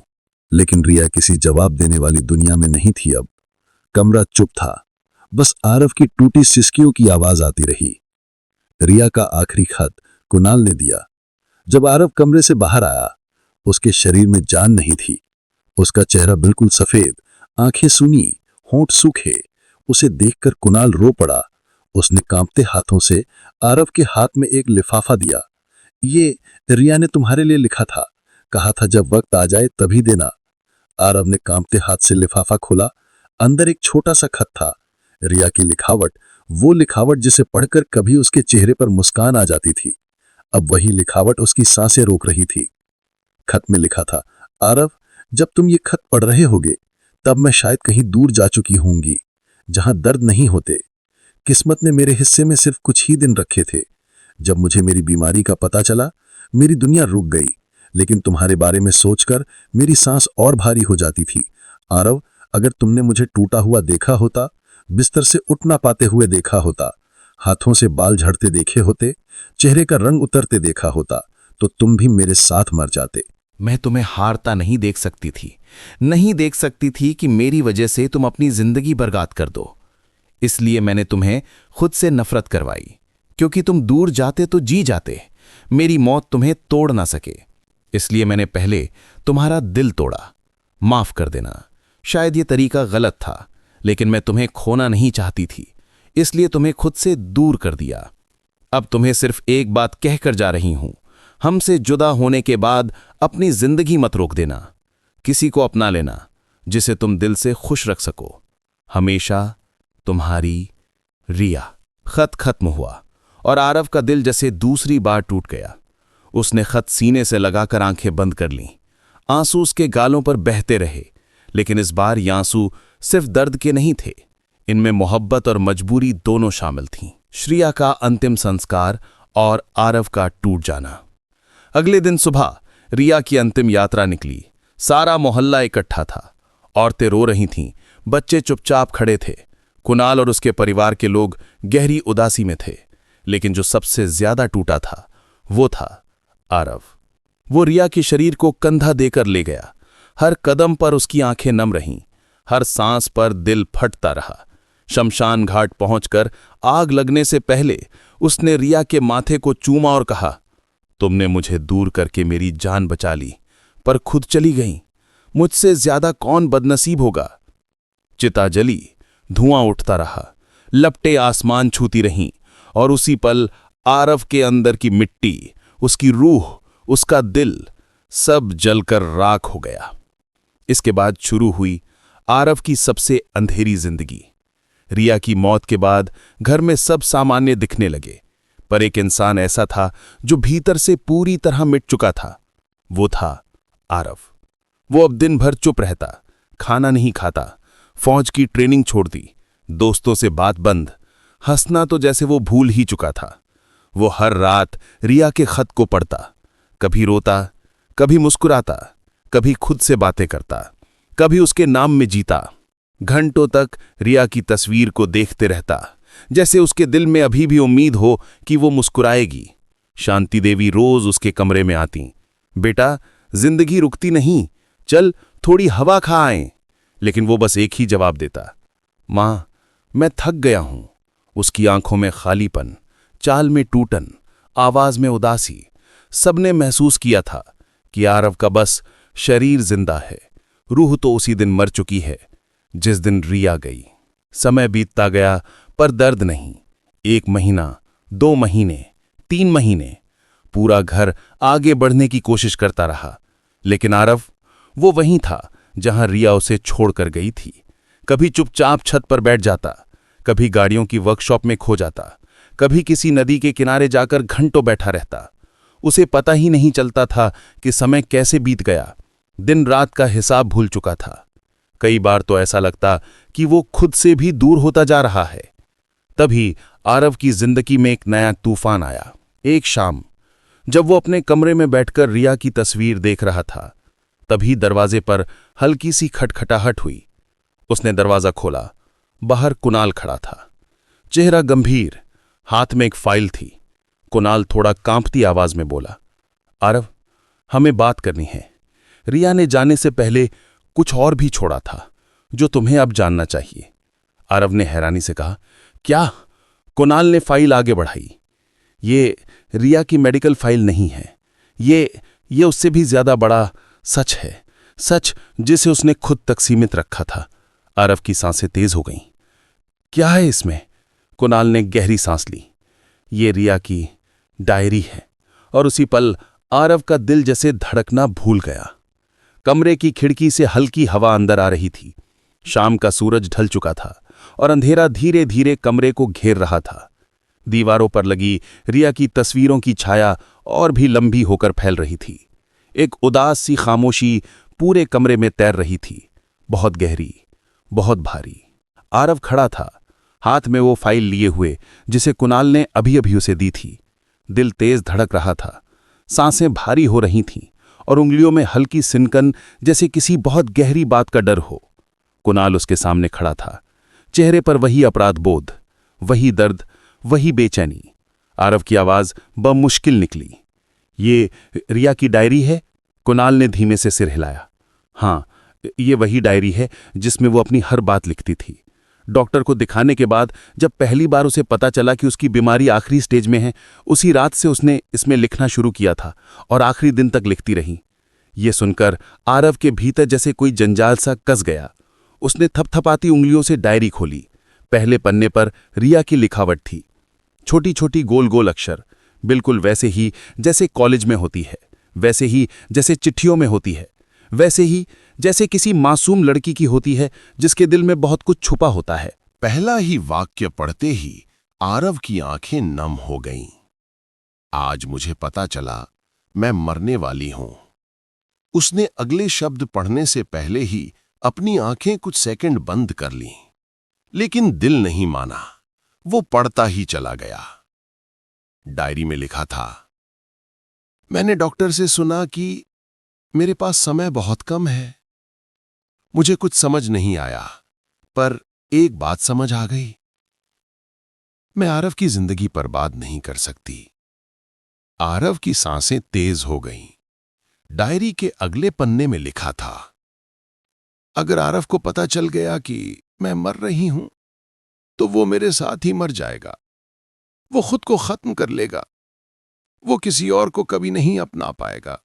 लेकिन रिया किसी जवाब देने वाली दुनिया में नहीं थी अब। कमरा चुप था, बस आरव की टूटी सिसकियों की आवाज आती रही। रिया का आखिरी खत कुणाल ने दिया। जब आरव कमरे से बाहर आया, उसके शरीर में जान नहीं थी। उसका चेहरा बिल्कुल सफेद, आंखें सूनी, होंठ सूखे। उसे देखकर कुणाल रो पड़ा। उसने कांपते हाथों से आरव के हाथ में एक लिफाफा दिया। ये रिया ने तुम्हारे लिए लिखा था, कहा था जब वक्त आ जाए तभी देना। आरव ने कांपते हाथ से लिफाफा खोला। अंदर एक छोटा सा खत था, रिया की लिखावट, वो लिखावट जिसे पढ़कर कभी उसके चेहरे पर मुस्कान आ जाती थी। अब वही लिखावट उसकी सांसें रोक रही थी। खत में लिखा था, आरव, जब तुम ये खत पढ़ रहे होगे तब मैं शायद कहीं दूर जा चुकी होंगी, जहां दर्द नहीं होते। किस्मत ने मेरे हिस्से में सिर्फ कुछ ही दिन रखे थे। जब मुझे मेरी बीमारी का पता चला, मेरी दुनिया रुक गई, लेकिन तुम्हारे बारे में सोचकर मेरी सांस और भारी हो जाती थी। आरव, अगर तुमने मुझे टूटा हुआ देखा होता, बिस्तर से उठ ना पाते हुए देखा होता, हाथों से बाल झड़ते देखे होते, चेहरे का रंग उतरते देखा होता, तो तुम भी मेरे साथ मर जाते। मैं तुम्हें हारता नहीं देख सकती थी, नहीं देख सकती थी कि मेरी वजह से तुम अपनी जिंदगी बर्बाद कर दो। इसलिए मैंने तुम्हें खुद से नफरत करवाई, क्योंकि तुम दूर जाते तो जी जाते, मेरी मौत तुम्हें तोड़ ना सके। इसलिए मैंने पहले तुम्हारा दिल तोड़ा। माफ कर देना, शायद ये तरीका गलत था, लेकिन मैं तुम्हें खोना नहीं चाहती थी, इसलिए तुम्हें खुद से दूर कर दिया। अब तुम्हें सिर्फ एक बात कहकर जा रही हूं, हमसे जुदा होने के बाद अपनी जिंदगी मत रोक देना। किसी को अपना लेना जिसे तुम दिल से खुश रख सको। हमेशा तुम्हारी, रिया। खत खत्म हुआ और आरव का दिल जैसे दूसरी बार टूट गया। उसने खत सीने से लगाकर आंखें बंद कर लीं। आंसू उसके गालों पर बहते रहे, लेकिन इस बार ये आंसू सिर्फ दर्द के नहीं थे, इनमें मोहब्बत और मजबूरी दोनों शामिल थीं। श्रिया का अंतिम संस्कार और आरव का टूट जाना। अगले दिन सुबह रिया की अंतिम यात्रा निकली। सारा मोहल्ला इकट्ठा था। औरतें रो रही थीं, बच्चे चुपचाप खड़े थे। कुणाल और उसके परिवार के लोग गहरी उदासी में थे, लेकिन जो सबसे ज्यादा टूटा था वो था आरव। वो रिया के शरीर को कंधा देकर ले गया। हर कदम पर उसकी आंखें नम रहीं, हर सांस पर दिल फटता रहा। शमशान घाट पहुंचकर आग लगने से पहले उसने रिया के माथे को चूमा और कहा, तुमने मुझे दूर करके मेरी जान बचा ली, पर खुद चली गई। मुझसे ज्यादा कौन बदनसीब होगा। चिता जली, धुआं उठता रहा, लपटें आसमान छूती रहीं, और उसी पल आरव के अंदर की मिट्टी, उसकी रूह, उसका दिल सब जलकर राख हो गया। इसके बाद शुरू हुई आरव की सबसे अंधेरी जिंदगी। रिया की मौत के बाद घर में सब सामान्य दिखने लगे, पर एक इंसान ऐसा था जो भीतर से पूरी तरह मिट चुका था। वो था आरव। वो अब दिन भर चुप रहता, खाना नहीं खाता, फौज की ट्रेनिंग छोड़ दी, दोस्तों से बात बंद, हंसना तो जैसे वो भूल ही चुका था। वो हर रात रिया के खत को पढ़ता, कभी रोता, कभी मुस्कुराता, कभी खुद से बातें करता, कभी उसके नाम में जीता। घंटों तक रिया की तस्वीर को देखते रहता, जैसे उसके दिल में अभी भी उम्मीद हो कि वो मुस्कुराएगी। शांति देवी रोज उसके कमरे में आती। बेटा, जिंदगी रुकती नहीं, चल थोड़ी हवा खा आएं। लेकिन वो बस एक ही जवाब देता, मां, मैं थक गया हूं। उसकी आंखों में खालीपन, चाल में टूटन, आवाज में उदासी। सबने महसूस किया था कि आरव का बस शरीर जिंदा है, रूह तो उसी दिन मर चुकी है जिस दिन रिया गई। समय बीतता गया पर दर्द नहीं। 1 महीना, 2 महीने, 3 महीने, पूरा घर आगे बढ़ने की कोशिश करता रहा, लेकिन आरव वो वहीं था जहां रिया उसे छोड़कर गई थी। कभी चुपचाप छत पर बैठ जाता, कभी गाड़ियों की वर्कशॉप में खो जाता, कभी किसी नदी के किनारे जाकर घंटों बैठा रहता। उसे पता ही नहीं चलता था कि समय कैसे बीत गया। दिन रात का हिसाब भूल चुका था। कई बार तो ऐसा लगता कि वो खुद से भी दूर होता जा रहा है। तभी आरव की जिंदगी में एक नया तूफान आया। एक शाम जब वो अपने कमरे में बैठकर रिया की तस्वीर देख रहा था, तभी दरवाजे पर हल्की सी खटखटाहट हुई। उसने दरवाजा खोला। बाहर कुणाल खड़ा था, चेहरा गंभीर, हाथ में एक फाइल थी। कुणाल थोड़ा कांपती आवाज में बोला, आरव, हमें बात करनी है। रिया ने जाने से पहले कुछ और भी छोड़ा था जो तुम्हें अब जानना चाहिए। आरव ने हैरानी से कहा, क्या? कुणाल ने फाइल आगे बढ़ाई। ये रिया की मेडिकल फाइल नहीं है, ये उससे भी ज्यादा बड़ा सच है, सच जिसे उसने खुद तक सीमित रखा था। आरव की सांसें तेज हो गईं। क्या है इसमें? कुणाल ने गहरी सांस ली। ये रिया की डायरी है। और उसी पल आरव का दिल जैसे धड़कना भूल गया। कमरे की खिड़की से हल्की हवा अंदर आ रही थी। शाम का सूरज ढल चुका था और अंधेरा धीरे धीरे कमरे को घेर रहा था। दीवारों पर लगी रिया की तस्वीरों की छाया और भी लंबी होकर फैल रही थी। एक उदास सी खामोशी पूरे कमरे में तैर रही थी, बहुत गहरी, बहुत भारी। आरव खड़ा था, हाथ में वो फाइल लिए हुए जिसे कुणाल ने अभी अभी उसे दी थी। दिल तेज धड़क रहा था, सांसें भारी हो रही थीं और उंगलियों में हल्की सिनकन, जैसे किसी बहुत गहरी बात का डर हो। कुणाल उसके सामने खड़ा था, चेहरे पर वही अपराध बोध, वही दर्द, वही बेचैनी। आरव की आवाज बमुश्किल निकली, ये रिया की डायरी है? कुणाल ने धीमे से सिर हिलाया। हाँ, ये वही डायरी है जिसमें वो अपनी हर बात लिखती थी। डॉक्टर को दिखाने के बाद जब पहली बार उसे पता चला कि उसकी बीमारी आखिरी स्टेज में है, उसी रात से उसने इसमें लिखना शुरू किया था और आखिरी दिन तक लिखती रही। ये सुनकर आरव के भीतर जैसे कोई जंजाल सा कस गया। उसने थपथपाती उंगलियों से डायरी खोली। पहले पन्ने पर रिया की लिखावट थी, छोटी छोटी गोल गोल अक्षर, बिल्कुल वैसे ही जैसे कॉलेज में होती है, वैसे ही जैसे चिट्ठियों में होती है, वैसे ही जैसे किसी मासूम लड़की की होती है जिसके दिल में बहुत कुछ छुपा होता है। पहला ही वाक्य पढ़ते ही आरव की आंखें नम हो गईं। आज मुझे पता चला मैं मरने वाली हूं। उसने अगले शब्द पढ़ने से पहले ही अपनी आंखें कुछ सेकंड बंद कर लीं, लेकिन दिल नहीं माना। वो पढ़ता ही चला गया। डायरी में लिखा था, मैंने डॉक्टर से सुना कि मेरे पास समय बहुत कम है। मुझे कुछ समझ नहीं आया, पर एक बात समझ आ गई, मैं आरव की जिंदगी बर्बाद नहीं कर सकती। आरव की सांसें तेज हो गईं। डायरी के अगले पन्ने में लिखा था, अगर आरव को पता चल गया कि मैं मर रही हूं, तो वो मेरे साथ ही मर जाएगा। वो खुद को खत्म कर लेगा। वो किसी और को कभी नहीं अपना पाएगा।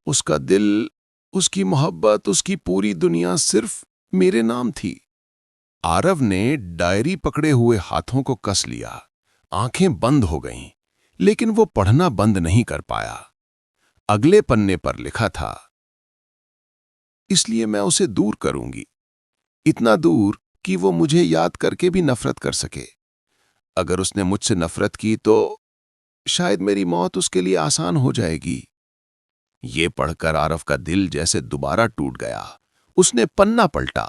उसका दिल, उसकी मोहब्बत, उसकी पूरी दुनिया सिर्फ मेरे नाम थी। आरव ने डायरी पकड़े हुए हाथों को कस लिया। आंखें बंद हो गईं, लेकिन वो पढ़ना बंद नहीं कर पाया। अगले पन्ने पर लिखा था, इसलिए मैं उसे दूर करूंगी, इतना दूर कि वो मुझे याद करके भी नफरत कर सके। अगर उसने मुझसे नफरत की तो शायद मेरी मौत उसके लिए आसान हो जाएगी। ये पढ़कर आरव का दिल जैसे दोबारा टूट गया। उसने पन्ना पलटा।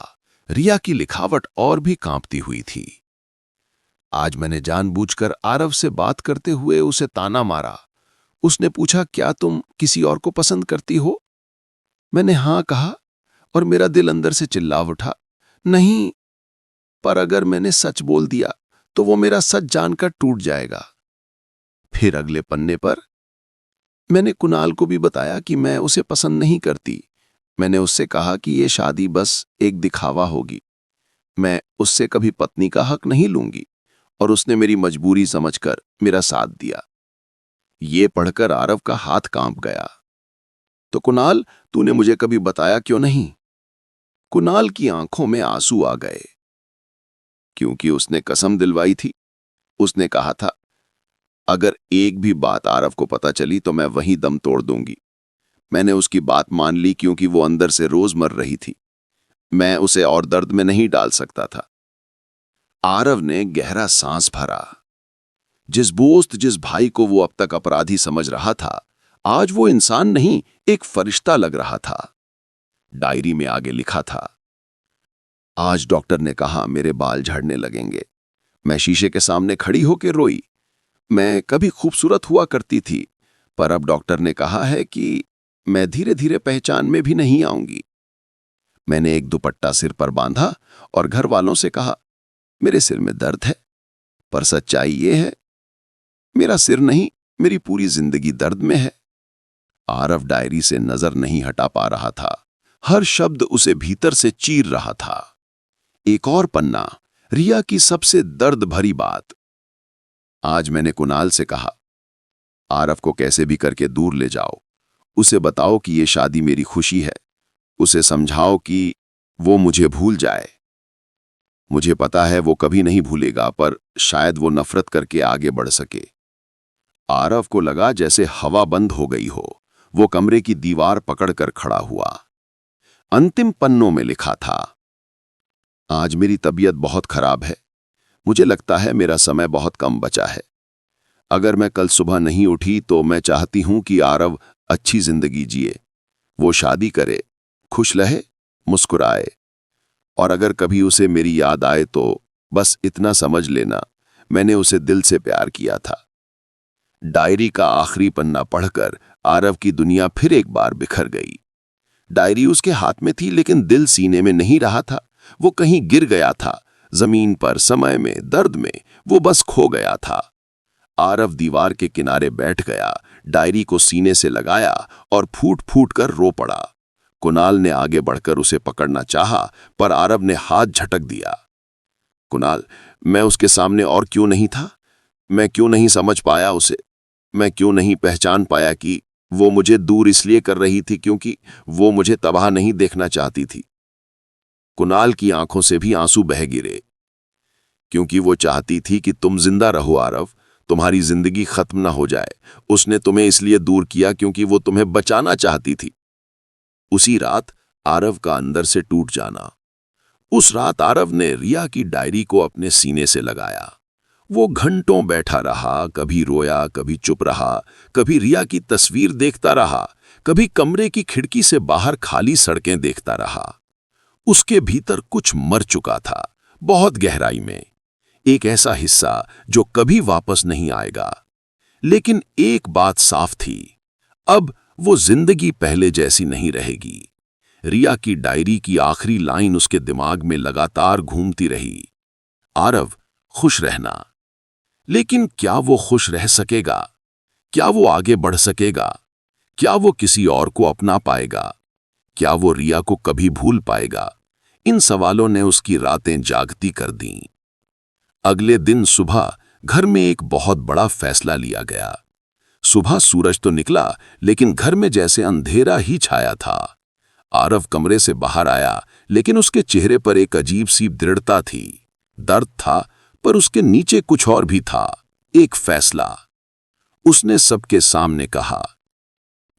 रिया की लिखावट और भी कांपती हुई थी। आज मैंने जानबूझकर आरव से बात करते हुए उसे ताना मारा। उसने पूछा, क्या तुम किसी और को पसंद करती हो? मैंने हां कहा और मेरा दिल अंदर से चिल्ला उठा, नहीं। पर अगर मैंने सच बोल दिया तो वो मेरा सच जानकर टूट जाएगा। फिर अगले पन्ने पर मैंने कुणाल को भी बताया कि मैं उसे पसंद नहीं करती। मैंने उससे कहा कि ये शादी बस एक दिखावा होगी। मैं उससे कभी पत्नी का हक नहीं लूंगी, और उसने मेरी मजबूरी समझकर मेरा साथ दिया। ये पढ़कर आरव का हाथ कांप गया। तो कुणाल, तूने मुझे कभी बताया क्यों नहीं? कुणाल की आंखों में आंसू आ गए, क्योंकि उसने कसम दिलवाई थी। उसने कहा था, अगर एक भी बात आरव को पता चली तो मैं वहीं दम तोड़ दूंगी। मैंने उसकी बात मान ली क्योंकि वो अंदर से रोज मर रही थी। मैं उसे और दर्द में नहीं डाल सकता था। आरव ने गहरा सांस भरा। जिस भाई को वो अब तक अपराधी समझ रहा था, आज वो इंसान नहीं, एक फरिश्ता लग रहा था। डायरी में आगे लिखा था, आज डॉक्टर ने कहा मेरे बाल झड़ने लगेंगे। मैं शीशे के सामने खड़ी होकर रोई। मैं कभी खूबसूरत हुआ करती थी, पर अब डॉक्टर ने कहा है कि मैं धीरे धीरे पहचान में भी नहीं आऊंगी। मैंने एक दुपट्टा सिर पर बांधा और घर वालों से कहा, मेरे सिर में दर्द है, पर सच्चाई ये है, मेरा सिर नहीं, मेरी पूरी जिंदगी दर्द में है। आरव डायरी से नजर नहीं हटा पा रहा था। हर शब्द उसे भीतर से चीर रहा था। एक और पन्ना, रिया की सबसे दर्द भरी बात। आज मैंने कुणाल से कहा, आरव को कैसे भी करके दूर ले जाओ। उसे बताओ कि ये शादी मेरी खुशी है। उसे समझाओ कि वो मुझे भूल जाए। मुझे पता है वो कभी नहीं भूलेगा, पर शायद वो नफरत करके आगे बढ़ सके। आरव को लगा जैसे हवा बंद हो गई हो। वो कमरे की दीवार पकड़कर खड़ा हुआ। अंतिम पन्नों में लिखा था, आज मेरी तबीयत बहुत खराब है। मुझे लगता है मेरा समय बहुत कम बचा है। अगर मैं कल सुबह नहीं उठी तो मैं चाहती हूं कि आरव अच्छी जिंदगी जिए। वो शादी करे, खुश रहे, मुस्कुराए। और अगर कभी उसे मेरी याद आए तो बस इतना समझ लेना, मैंने उसे दिल से प्यार किया था। डायरी का आखिरी पन्ना पढ़कर आरव की दुनिया फिर एक बार बिखर गई। डायरी उसके हाथ में थी, लेकिन दिल सीने में नहीं रहा था। वो कहीं गिर गया था, जमीन पर, समय में, दर्द में। वो बस खो गया था। आरव दीवार के किनारे बैठ गया, डायरी को सीने से लगाया और फूट फूट कर रो पड़ा। कुणाल ने आगे बढ़कर उसे पकड़ना चाहा, पर आरव ने हाथ झटक दिया। कुणाल, मैं उसके सामने और क्यों नहीं था? मैं क्यों नहीं समझ पाया उसे? मैं क्यों नहीं पहचान पाया कि वो मुझे दूर इसलिए कर रही थी क्योंकि वो मुझे तबाह नहीं देखना चाहती थी? कुणाल की आंखों से भी आंसू बह गिरे, क्योंकि वो चाहती थी कि तुम जिंदा रहो आरव, तुम्हारी जिंदगी खत्म ना हो जाए। उसने तुम्हें इसलिए दूर किया क्योंकि वो तुम्हें बचाना चाहती थी। उसी रात आरव का अंदर से टूट जाना। उस रात आरव ने रिया की डायरी को अपने सीने से लगाया। वो घंटों बैठा रहा, कभी रोया, कभी चुप रहा, कभी रिया की तस्वीर देखता रहा, कभी कमरे की खिड़की से बाहर खाली सड़कें देखता रहा। उसके भीतर कुछ मर चुका था, बहुत गहराई में, एक ऐसा हिस्सा जो कभी वापस नहीं आएगा। लेकिन एक बात साफ थी, अब वो जिंदगी पहले जैसी नहीं रहेगी। रिया की डायरी की आखिरी लाइन उसके दिमाग में लगातार घूमती रही, आरव, खुश रहना। लेकिन क्या वो खुश रह सकेगा? क्या वो आगे बढ़ सकेगा? क्या वो किसी और को अपना पाएगा? क्या वो रिया को कभी भूल पाएगा? इन सवालों ने उसकी रातें जागती कर दीं। अगले दिन सुबह घर में एक बहुत बड़ा फैसला लिया गया। सुबह सूरज तो निकला, लेकिन घर में जैसे अंधेरा ही छाया था। आरव कमरे से बाहर आया, लेकिन उसके चेहरे पर एक अजीब सी दृढ़ता थी। दर्द था, पर उसके नीचे कुछ और भी था, एक फैसला। उसने सबके सामने कहा,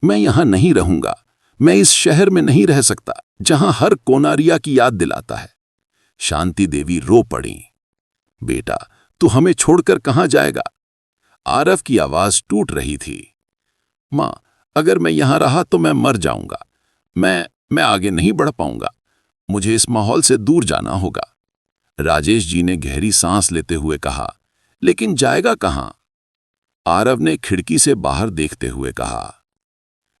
मैं यहां नहीं रहूंगा। मैं इस शहर में नहीं रह सकता जहां हर कोना रिया की याद दिलाता है। शांति देवी रो पड़ी। बेटा, तू हमें छोड़कर कहां जाएगा? आरव की आवाज टूट रही थी। मां, अगर मैं यहां रहा तो मैं मर जाऊंगा। मैं आगे नहीं बढ़ पाऊंगा। मुझे इस माहौल से दूर जाना होगा। राजेश जी ने गहरी सांस लेते हुए कहा, लेकिन जाएगा कहां? आरव ने खिड़की से बाहर देखते हुए कहा,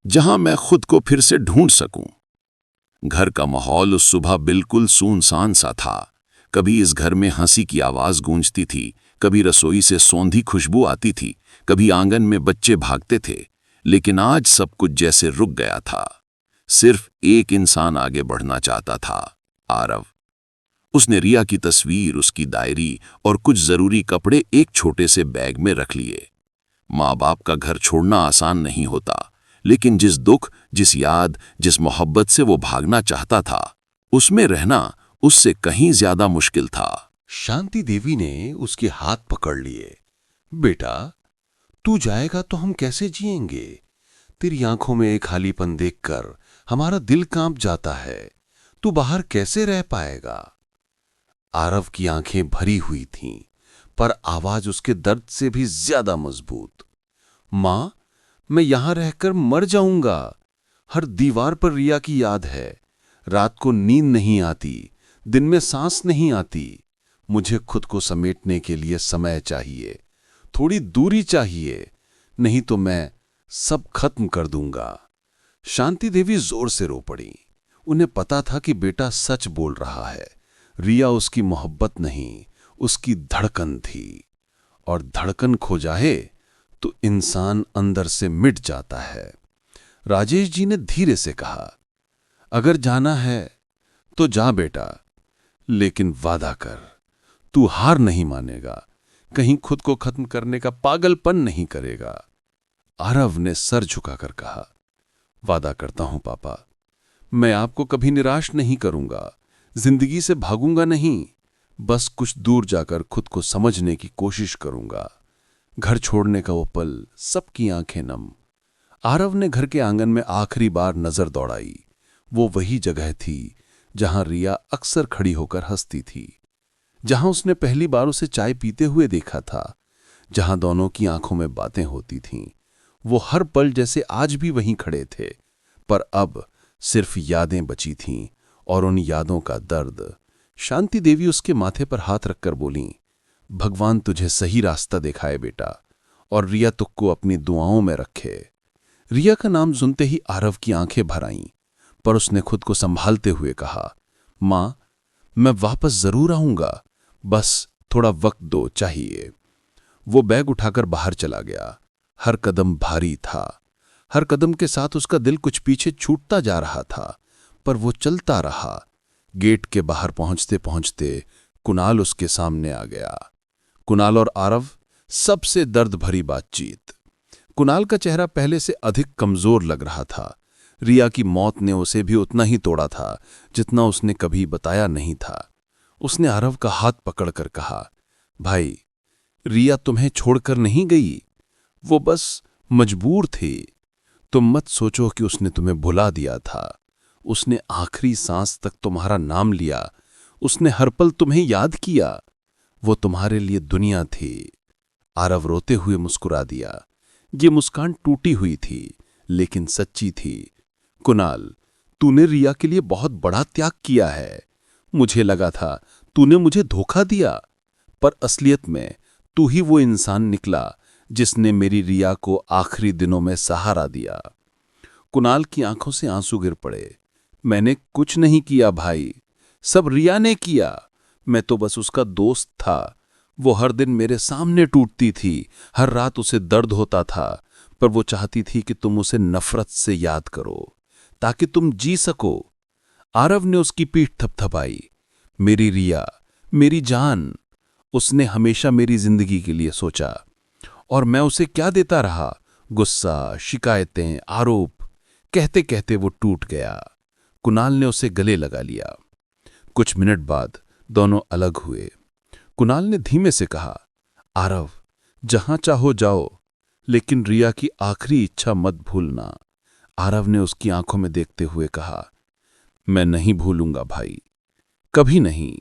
जहां मैं खुद को फिर से ढूंढ सकूं। घर का माहौल उस सुबह बिल्कुल सुनसान सा था। कभी इस घर में हंसी की आवाज गूंजती थी, कभी रसोई से सौंधी खुशबू आती थी, कभी आंगन में बच्चे भागते थे। लेकिन आज सब कुछ जैसे रुक गया था। सिर्फ एक इंसान आगे बढ़ना चाहता था, आरव। उसने रिया की तस्वीर, उसकी डायरी और कुछ जरूरी कपड़े एक छोटे से बैग में रख लिए। माँ बाप का घर छोड़ना आसान नहीं होता, लेकिन जिस दुख, जिस याद, जिस मोहब्बत से वो भागना चाहता था, उसमें रहना उससे कहीं ज्यादा मुश्किल था। शांति देवी ने उसके हाथ पकड़ लिए। बेटा, तू जाएगा तो हम कैसे जिएंगे? तेरी आंखों में एक खालीपन देखकर हमारा दिल कांप जाता है। तू बाहर कैसे रह पाएगा? आरव की आंखें भरी हुई थीं, पर आवाज उसके दर्द से भी ज्यादा मजबूत। मां, मैं यहां रहकर मर जाऊंगा। हर दीवार पर रिया की याद है। रात को नींद नहीं आती, दिन में सांस नहीं आती। मुझे खुद को समेटने के लिए समय चाहिए, थोड़ी दूरी चाहिए, नहीं तो मैं सब खत्म कर दूंगा। शांति देवी जोर से रो पड़ी। उन्हें पता था कि बेटा सच बोल रहा है। रिया उसकी मोहब्बत नहीं, उसकी धड़कन थी, और धड़कन खो जाए तो इंसान अंदर से मिट जाता है। राजेश जी ने धीरे से कहा, अगर जाना है तो जा बेटा, लेकिन वादा कर, तू हार नहीं मानेगा, कहीं खुद को खत्म करने का पागलपन नहीं करेगा। आरव ने सर झुकाकर कहा, वादा करता हूं पापा, मैं आपको कभी निराश नहीं करूंगा, जिंदगी से भागूंगा नहीं, बस कुछ दूर जाकर खुद को समझने की कोशिश करूंगा। घर छोड़ने का वो पल, सबकी आंखें नम। आरव ने घर के आंगन में आखिरी बार नजर दौड़ाई। वो वही जगह थी जहां रिया अक्सर खड़ी होकर हंसती थी, जहां उसने पहली बार उसे चाय पीते हुए देखा था, जहां दोनों की आंखों में बातें होती थीं। वो हर पल जैसे आज भी वहीं खड़े थे, पर अब सिर्फ यादें बची थीं, और उन यादों का दर्द। शांति देवी उसके माथे पर हाथ रखकर बोलीं, भगवान तुझे सही रास्ता दिखाए बेटा, और रिया तुक्को अपनी दुआओं में रखे। रिया का नाम सुनते ही आरव की आंखें भर आईं, पर उसने खुद को संभालते हुए कहा, मां, मैं वापस जरूर आऊंगा, बस थोड़ा वक्त दो चाहिए। वो बैग उठाकर बाहर चला गया। हर कदम भारी था। हर कदम के साथ उसका दिल कुछ पीछे छूटता जा रहा था, पर वो चलता रहा। गेट के बाहर पहुंचते पहुंचते कुणाल उसके सामने आ गया। कुणाल और आरव, सबसे दर्द भरी बातचीत। कुणाल का चेहरा पहले से अधिक कमजोर लग रहा था। रिया की मौत ने उसे भी उतना ही तोड़ा था जितना उसने कभी बताया नहीं था। उसने आरव का हाथ पकड़कर कहा, भाई, रिया तुम्हें छोड़कर नहीं गई, वो बस मजबूर थी। तुम मत सोचो कि उसने तुम्हें भुला दिया था। उसने आखिरी सांस तक तुम्हारा नाम लिया। उसने हर पल तुम्हें याद किया। वो तुम्हारे लिए दुनिया थी। आरव रोते हुए मुस्कुरा दिया। ये मुस्कान टूटी हुई थी, लेकिन सच्ची थी। कुणाल, तूने रिया के लिए बहुत बड़ा त्याग किया है। मुझे लगा था तूने मुझे धोखा दिया, पर असलियत में तू ही वो इंसान निकला जिसने मेरी रिया को आखिरी दिनों में सहारा दिया। कुणाल की आंखों से आंसू गिर पड़े। मैंने कुछ नहीं किया भाई, सब रिया ने किया। मैं तो बस उसका दोस्त था। वो हर दिन मेरे सामने टूटती थी, हर रात उसे दर्द होता था, पर वो चाहती थी कि तुम उसे नफरत से याद करो, ताकि तुम जी सको। आरव ने उसकी पीठ थपथपाई। मेरी रिया, मेरी जान, उसने हमेशा मेरी जिंदगी के लिए सोचा, और मैं उसे क्या देता रहा? गुस्सा, शिकायतें, आरोप। कहते कहते वो टूट गया। कुणाल ने उसे गले लगा लिया। कुछ मिनट बाद दोनों अलग हुए। कुणाल ने धीमे से कहा, आरव, जहां चाहो जाओ, लेकिन रिया की आखिरी इच्छा मत भूलना। आरव ने उसकी आंखों में देखते हुए कहा, मैं नहीं भूलूंगा भाई, कभी नहीं।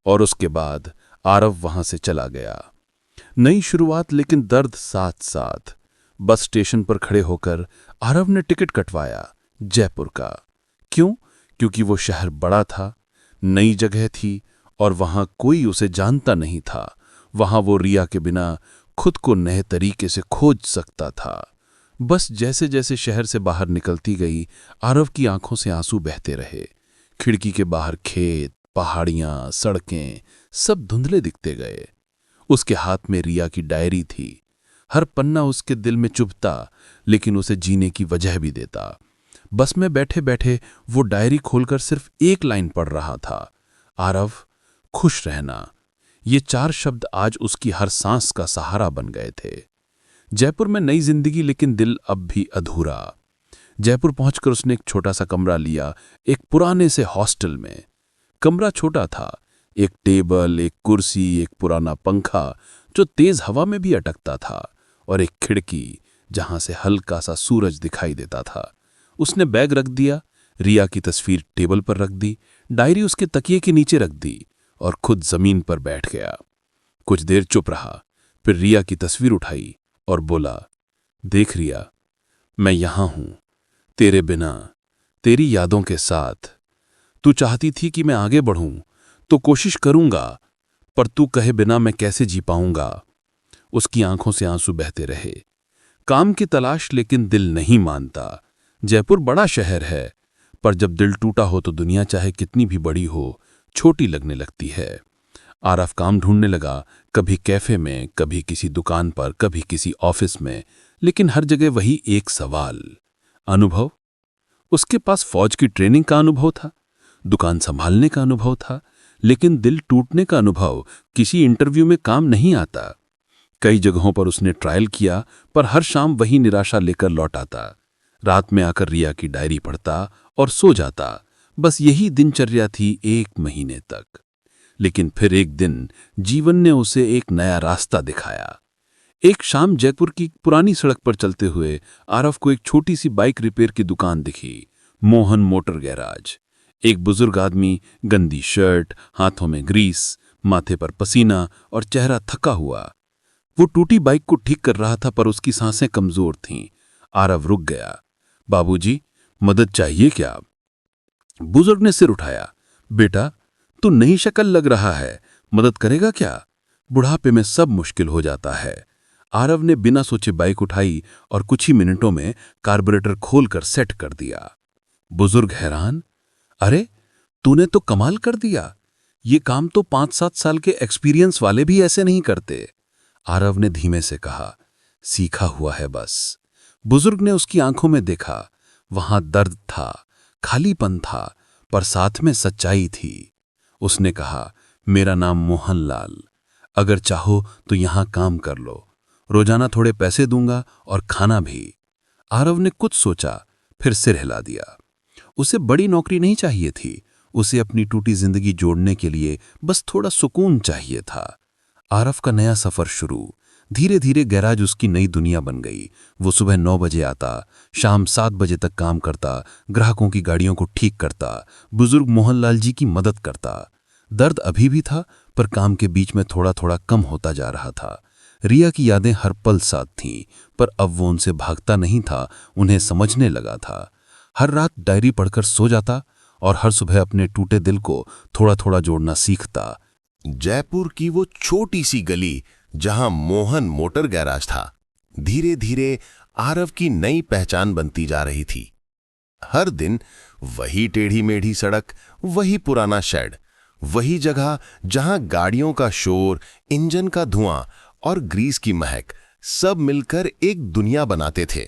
और उसके बाद आरव वहां से चला गया। नई शुरुआत, लेकिन दर्द साथ साथ। बस स्टेशन पर खड़े होकर आरव ने टिकट कटवाया, जयपुर का। क्यों? क्योंकि वो शहर बड़ा था, नई जगह थी, और वहां कोई उसे जानता नहीं था। वहां वो रिया के बिना खुद को नए तरीके से खोज सकता था। बस जैसे जैसे शहर से बाहर निकलती गई, आरव की आंखों से आंसू बहते रहे। खिड़की के बाहर खेत, पहाड़ियां, सड़कें, सब धुंधले दिखते गए। उसके हाथ में रिया की डायरी थी। हर पन्ना उसके दिल में चुभता, लेकिन उसे जीने की वजह भी देता। बस में बैठे बैठे वो डायरी खोलकर सिर्फ एक लाइन पढ़ रहा था, आरव, खुश रहना। ये 4 शब्द आज उसकी हर सांस का सहारा बन गए थे। जयपुर में नई जिंदगी, लेकिन दिल अब भी अधूरा। जयपुर पहुंचकर उसने एक छोटा सा कमरा लिया, एक पुराने से हॉस्टल में। कमरा छोटा था, एक टेबल, एक कुर्सी, एक पुराना पंखा जो तेज हवा में भी अटकता था, और एक खिड़की जहां से हल्का सा सूरज दिखाई देता था। उसने बैग रख दिया, रिया की तस्वीर टेबल पर रख दी, डायरी उसके तकिए के नीचे रख दी और खुद जमीन पर बैठ गया। कुछ देर चुप रहा, फिर रिया की तस्वीर उठाई और बोला, देख रिया, मैं यहां हूं, तेरे बिना, तेरी यादों के साथ। तू चाहती थी कि मैं आगे बढ़ूं, तो कोशिश करूंगा, पर तू कहे बिना मैं कैसे जी पाऊंगा। उसकी आंखों से आंसू बहते रहे। काम की तलाश, लेकिन दिल नहीं मानता। जयपुर बड़ा शहर है, पर जब दिल टूटा हो तो दुनिया चाहे कितनी भी बड़ी हो, छोटी लगने लगती है। आरफ काम ढूंढने लगा, कभी कैफे में, कभी किसी दुकान पर, कभी किसी ऑफिस में, लेकिन हर जगह वही एक सवाल, अनुभव। उसके पास फौज की ट्रेनिंग का अनुभव था, दुकान संभालने का अनुभव था, लेकिन दिल टूटने का अनुभव किसी इंटरव्यू में काम नहीं आता। कई जगहों पर उसने ट्रायल किया, पर हर शाम वही निराशा लेकर लौट आता। रात में आकर रिया की डायरी पढ़ता और सो जाता। बस यही दिनचर्या थी 1 महीने तक। लेकिन फिर एक दिन जीवन ने उसे एक नया रास्ता दिखाया। एक शाम जयपुर की पुरानी सड़क पर चलते हुए आरफ को एक छोटी सी बाइक रिपेयर की दुकान दिखी, मोहन मोटर गैराज। एक बुजुर्ग आदमी, गंदी शर्ट, हाथों में ग्रीस, माथे पर पसीना और चेहरा थका हुआ। वो टूटी बाइक को ठीक कर रहा था, पर उसकी सांसें कमजोर थीं। आरव रुक गया। बाबूजी, मदद चाहिए क्या? बुजुर्ग ने सिर उठाया। बेटा, तू नई शक्ल लग रहा है, मदद करेगा क्या? बुढ़ापे में सब मुश्किल हो जाता है। आरव ने बिना सोचे बाइक उठाई और कुछ ही मिनटों में कार्बोरेटर खोलकर सेट कर दिया। बुजुर्ग हैरान, अरे तूने तो कमाल कर दिया, ये काम तो 5-7 साल के एक्सपीरियंस वाले भी ऐसे नहीं करते। आरव ने धीमे से कहा, सीखा हुआ है बस। बुजुर्ग ने उसकी आंखों में देखा, वहां दर्द था, खालीपन था, पर साथ में सच्चाई थी। उसने कहा, मेरा नाम मोहनलाल, अगर चाहो तो यहां काम कर लो, रोजाना थोड़े पैसे दूंगा और खाना भी। आरव ने कुछ सोचा, फिर सिर हिला दिया। उसे बड़ी नौकरी नहीं चाहिए थी, उसे अपनी टूटी जिंदगी जोड़ने के लिए बस थोड़ा सुकून चाहिए था। आरफ का नया सफर शुरू। धीरे धीरे गैराज उसकी नई दुनिया बन गई। वो सुबह 9 बजे आता, शाम 7 बजे तक काम करता, ग्राहकों की गाड़ियों को ठीक करता, बुजुर्ग मोहनलाल जी की मदद करता। दर्द अभी भी था, पर काम के बीच में थोड़ा थोड़ा कम होता जा रहा था। रिया की यादें हर पल साथ थीं, पर अब वो उनसे भागता नहीं था, उन्हें समझने लगा था। हर रात डायरी पढ़कर सो जाता और हर सुबह अपने टूटे दिल को थोड़ा थोड़ा जोड़ना सीखता। जयपुर की वो छोटी सी गली जहां मोहन मोटर गैराज था, धीरे धीरे आरव की नई पहचान बनती जा रही थी। हर दिन वही टेढ़ी मेढ़ी सड़क, वही पुराना शेड, वही जगह जहां गाड़ियों का शोर, इंजन का धुआं और ग्रीस की महक सब मिलकर एक दुनिया बनाते थे।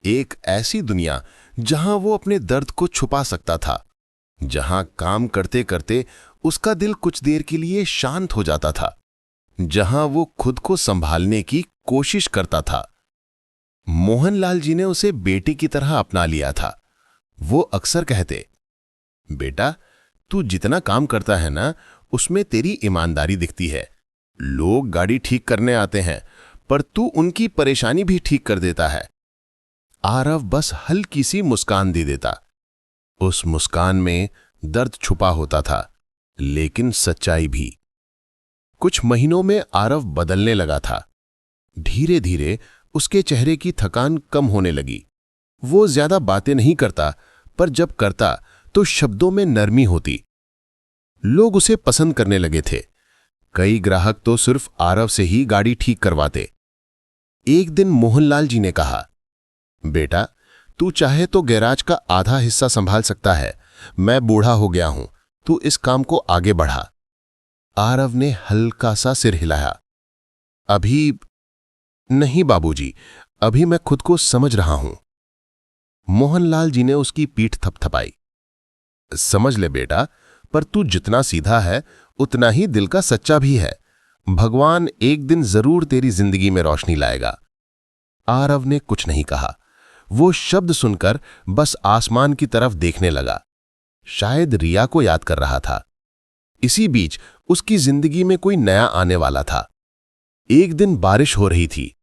एक ऐसी दुनिया जहां वो अपने दर्द को छुपा सकता था, जहां काम करते करते उसका दिल कुछ देर के लिए शांत हो जाता था, जहां वो खुद को संभालने की कोशिश करता था। मोहनलाल जी ने उसे बेटे की तरह अपना लिया था। वो अक्सर कहते, बेटा, तू जितना काम करता है ना, उसमें तेरी ईमानदारी दिखती है। लोग गाड़ी ठीक करने आते हैं, पर तू उनकी परेशानी भी ठीक कर देता है। आरव बस हल्की सी मुस्कान दे देता। उस मुस्कान में दर्द छुपा होता था, लेकिन सच्चाई भी। कुछ महीनों में आरव बदलने लगा था। धीरे धीरे उसके चेहरे की थकान कम होने लगी। वो ज्यादा बातें नहीं करता, पर जब करता तो शब्दों में नरमी होती। लोग उसे पसंद करने लगे थे। कई ग्राहक तो सिर्फ आरव से ही गाड़ी ठीक करवाते। एक दिन मोहनलाल जी ने कहा, बेटा, तू चाहे तो गैराज का आधा हिस्सा संभाल सकता है। मैं बूढ़ा हो गया हूं, तू इस काम को आगे बढ़ा। आरव ने हल्का सा सिर हिलाया। अभी नहीं बाबूजी, अभी मैं खुद को समझ रहा हूं। मोहनलाल जी ने उसकी पीठ थपथपाई। समझ ले बेटा, पर तू जितना सीधा है उतना ही दिल का सच्चा भी है। भगवान एक दिन जरूर तेरी जिंदगी में रोशनी लाएगा। आरव ने कुछ नहीं कहा। वो शब्द सुनकर बस आसमान की तरफ देखने लगा। शायद रिया को याद कर रहा था। इसी बीच उसकी जिंदगी में कोई नया आने वाला था। एक दिन बारिश हो रही थी,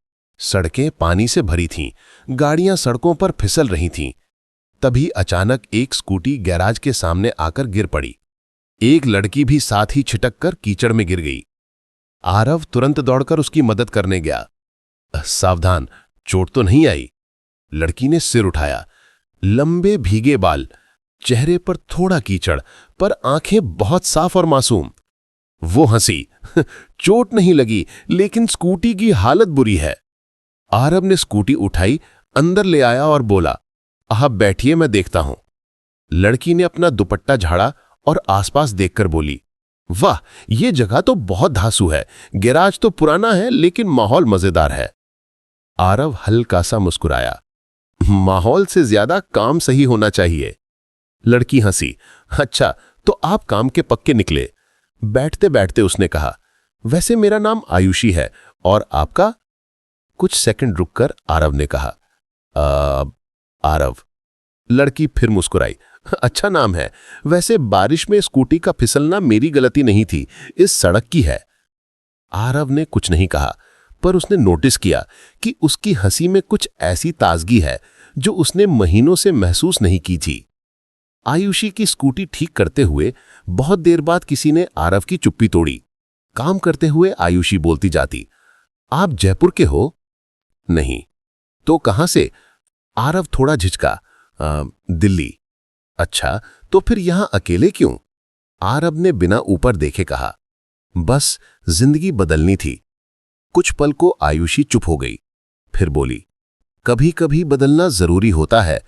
सड़कें पानी से भरी थीं, गाड़ियां सड़कों पर फिसल रही थीं। तभी अचानक एक स्कूटी गैराज के सामने आकर गिर पड़ी। एक लड़की भी साथ ही छिटक कर कीचड़ में गिर गई। आरव तुरंत दौड़कर उसकी मदद करने गया। सावधान, चोट तो नहीं आई? लड़की ने सिर उठाया। लंबे भीगे बाल, चेहरे पर थोड़ा कीचड़, पर आंखें बहुत साफ और मासूम। वो हंसी। चोट नहीं लगी, लेकिन स्कूटी की हालत बुरी है। आरव ने स्कूटी उठाई, अंदर ले आया और बोला, आप बैठिए, मैं देखता हूं। लड़की ने अपना दुपट्टा झाड़ा और आसपास देखकर बोली, वाह, ये जगह तो बहुत धांसू है। गैराज तो पुराना है, लेकिन माहौल मजेदार है। आरव हल्का सा मुस्कुराया। माहौल से ज्यादा काम सही होना चाहिए। लड़की हंसी। अच्छा, तो आप काम के पक्के निकले। बैठते बैठते उसने कहा, वैसे मेरा नाम आयुषी है, और आपका? कुछ सेकंड रुककर आरव ने कहा, आरव। लड़की फिर मुस्कुराई। अच्छा नाम है। वैसे बारिश में स्कूटी का फिसलना मेरी गलती नहीं थी, इस सड़क की है। आरव ने कुछ नहीं कहा, पर उसने नोटिस किया कि उसकी हंसी में कुछ ऐसी ताजगी है जो उसने महीनों से महसूस नहीं की थी। आयुषी की स्कूटी ठीक करते हुए बहुत देर बाद किसी ने आरव की चुप्पी तोड़ी। काम करते हुए आयुषी बोलती जाती, आप जयपुर के हो? नहीं। तो कहां से? आरव थोड़ा झिझका। दिल्ली। अच्छा, तो फिर यहां अकेले क्यों? आरव ने बिना ऊपर देखे कहा, बस जिंदगी बदलनी थी। कुछ पल को आयुषी चुप हो गई, फिर बोली, कभी कभी बदलना जरूरी होता है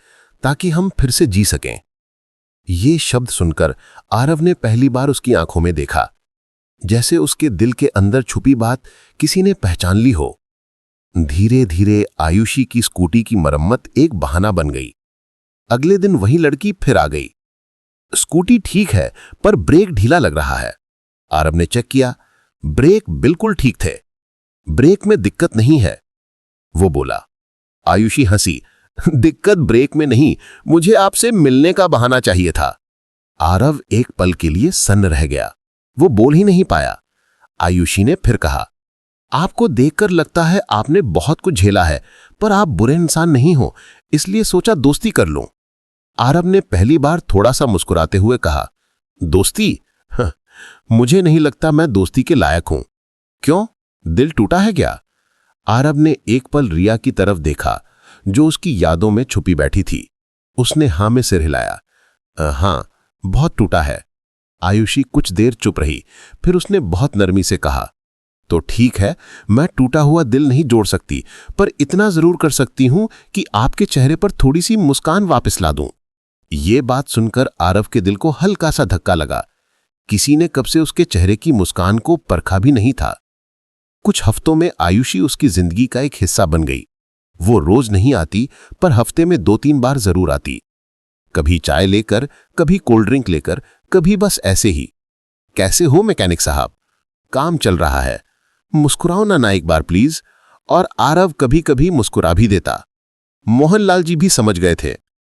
ताकि हम फिर से जी सकें। ये शब्द सुनकर आरव ने पहली बार उसकी आंखों में देखा, जैसे उसके दिल के अंदर छुपी बात किसी ने पहचान ली हो। धीरे धीरे आयुषी की स्कूटी की मरम्मत एक बहाना बन गई। अगले दिन वही लड़की फिर आ गई। स्कूटी ठीक है, पर ब्रेक ढीला लग रहा है। आरव ने चेक किया, ब्रेक बिल्कुल ठीक थे। ब्रेक में दिक्कत नहीं है, वो बोला। आयुषी हंसी। दिक्कत ब्रेक में नहीं, मुझे आपसे मिलने का बहाना चाहिए था। आरव एक पल के लिए सन्न रह गया, वो बोल ही नहीं पाया। आयुषी ने फिर कहा, आपको देखकर लगता है आपने बहुत कुछ झेला है, पर आप बुरे इंसान नहीं हो, इसलिए सोचा दोस्ती कर लूं। आरव ने पहली बार थोड़ा सा मुस्कुराते हुए कहा, दोस्ती? मुझे नहीं लगता मैं दोस्ती के लायक हूं। क्यों, दिल टूटा है क्या? आरव ने एक पल रिया की तरफ देखा, जो उसकी यादों में छुपी बैठी थी। उसने हां में सिर हिलाया। हां, बहुत टूटा है। आयुषी कुछ देर चुप रही, फिर उसने बहुत नरमी से कहा, तो ठीक है, मैं टूटा हुआ दिल नहीं जोड़ सकती, पर इतना जरूर कर सकती हूं कि आपके चेहरे पर थोड़ी सी मुस्कान वापस ला दूं। ये बात सुनकर आरव के दिल को हल्का सा धक्का लगा। किसी ने कब से उसके चेहरे की मुस्कान को परखा भी नहीं था। कुछ हफ्तों में आयुषी उसकी जिंदगी का एक हिस्सा बन गई। वो रोज नहीं आती, पर हफ्ते में 2-3 बार जरूर आती। कभी चाय लेकर, कभी कोल्ड ड्रिंक लेकर, कभी बस ऐसे ही। कैसे हो मैकेनिक साहब? काम चल रहा है, मुस्कुराओ ना एक बार प्लीज। और आरव कभी कभी मुस्कुरा भी देता। मोहनलाल जी भी समझ गए थे,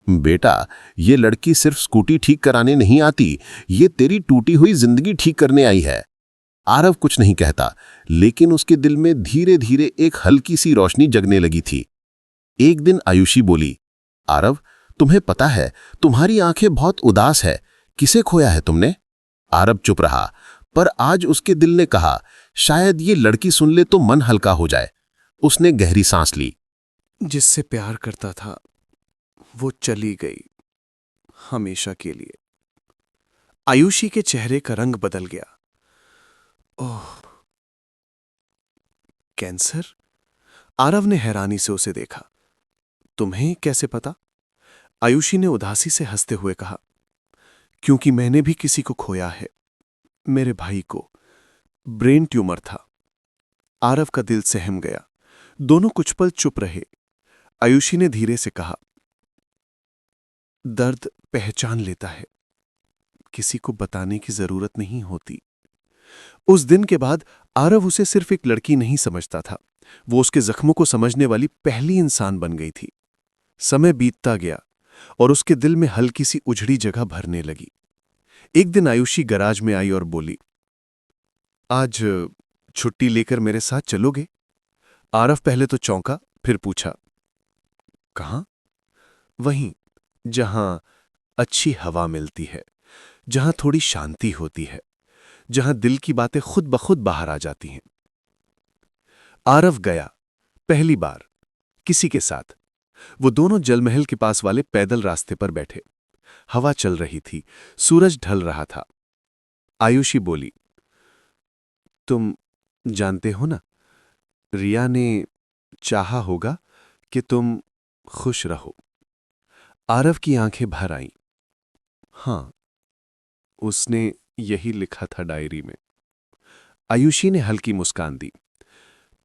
बेटा, ये लड़की सिर्फ स्कूटी ठीक कराने नहीं आती, ये तेरी टूटी हुई जिंदगी ठीक करने आई है। आरव कुछ नहीं कहता, लेकिन उसके दिल में धीरे धीरे एक हल्की सी रोशनी जगने लगी थी। एक दिन आयुषी बोली, आरव, तुम्हें पता है, तुम्हारी आंखें बहुत उदास है, किसे खोया है तुमने? आरव चुप रहा, पर आज उसके दिल ने कहा, शायद ये लड़की सुन ले तो मन हल्का हो जाए। उसने गहरी सांस ली। जिससे प्यार करता था वो चली गई, हमेशा के लिए। आयुषी के चेहरे का रंग बदल गया। ओह, कैंसर? आरव ने हैरानी से उसे देखा। तुम्हें कैसे पता? आयुषी ने उदासी से हंसते हुए कहा, क्योंकि मैंने भी किसी को खोया है, मेरे भाई को। ब्रेन ट्यूमर था। आरव का दिल सहम गया। दोनों कुछ पल चुप रहे। आयुषी ने धीरे से कहा, दर्द पहचान लेता है, किसी को बताने की जरूरत नहीं होती। उस दिन के बाद आरव उसे सिर्फ एक लड़की नहीं समझता था, वो उसके जख्मों को समझने वाली पहली इंसान बन गई थी। समय बीतता गया। और उसके दिल में हल्की सी उजड़ी जगह भरने लगी। एक दिन आयुषी गराज में आई और बोली, आज छुट्टी लेकर मेरे साथ चलोगे? आरव पहले तो चौंका, फिर पूछा, कहाँ? वहीं जहां अच्छी हवा मिलती है, जहां थोड़ी शांति होती है, जहां दिल की बातें खुद ब खुद बाहर आ जाती हैं। आरव गया, पहली बार, किसी के साथ। वो दोनों जलमहल के पास वाले पैदल रास्ते पर बैठे। हवा चल रही थी, सूरज ढल रहा था। आयुषी बोली, तुम जानते हो ना, रिया ने चाहा होगा कि तुम खुश रहो। आरव की आंखें भर आईं। हां, उसने यही लिखा था डायरी में। आयुषी ने हल्की मुस्कान दी।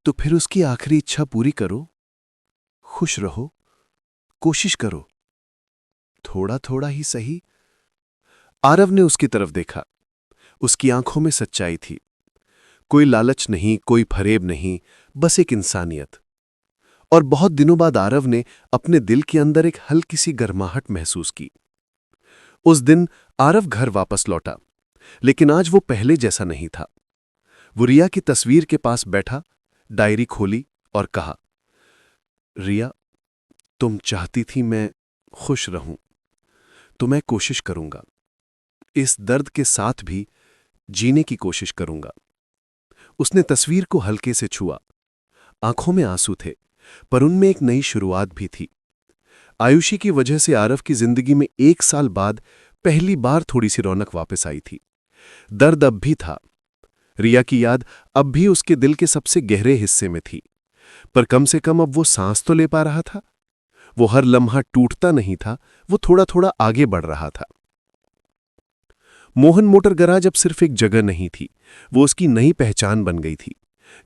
तो फिर उसकी आखिरी इच्छा पूरी करो, खुश रहो, कोशिश करो, थोड़ा थोड़ा ही सही। आरव ने उसकी तरफ देखा। उसकी आंखों में सच्चाई थी। कोई लालच नहीं, कोई फरेब नहीं, बस एक इंसानियत। और बहुत दिनों बाद आरव ने अपने दिल के अंदर एक हल्की सी गर्माहट महसूस की। उस दिन आरव घर वापस लौटा, लेकिन आज वो पहले जैसा नहीं था। वो रिया की तस्वीर के पास बैठा, डायरी खोली और कहा, रिया, तुम चाहती थी मैं खुश रहूं, तो मैं कोशिश करूंगा। इस दर्द के साथ भी जीने की कोशिश करूंगा। उसने तस्वीर को हल्के से छुआ। आंखों में आंसू थे, पर उनमें एक नई शुरुआत भी थी। आयुषी की वजह से आरव की जिंदगी में 1 साल बाद पहली बार थोड़ी सी रौनक वापस आई थी। दर्द अब भी था। रिया की याद अब भी उसके दिल के सबसे गहरे हिस्से में थी, पर कम से कम अब वो सांस तो ले पा रहा था। वो हर लम्हा टूटता नहीं था, वो थोड़ा थोड़ा आगे बढ़ रहा था। मोहन मोटर गराज अब सिर्फ एक जगह नहीं थी, वो उसकी नई पहचान बन गई थी।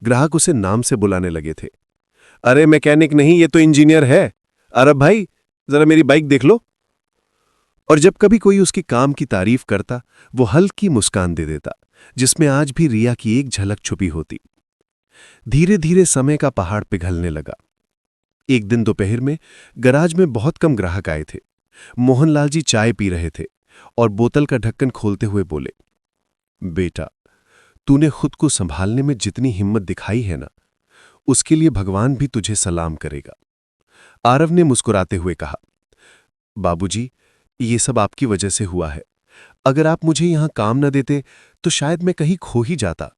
ग्राहक उसे नाम से बुलाने लगे थे। अरे मैकेनिक नहीं, ये तो इंजीनियर है। अरब भाई, जरा मेरी बाइक देख लो। और जब कभी कोई उसके काम की तारीफ करता, वो हल्की मुस्कान दे देता, जिसमें आज भी रिया की एक झलक छुपी होती। धीरे धीरे समय का पहाड़ पिघलने लगा। एक दिन दोपहर में गराज में बहुत कम ग्राहक आए थे। मोहनलाल जी चाय पी रहे थे और बोतल का ढक्कन खोलते हुए बोले, बेटा, तूने खुद को संभालने में जितनी हिम्मत दिखाई है ना, उसके लिए भगवान भी तुझे सलाम करेगा। आरव ने मुस्कुराते हुए कहा, बाबूजी, ये सब आपकी वजह से हुआ है। अगर आप मुझे यहां काम न देते तो शायद मैं कहीं खो ही जाता।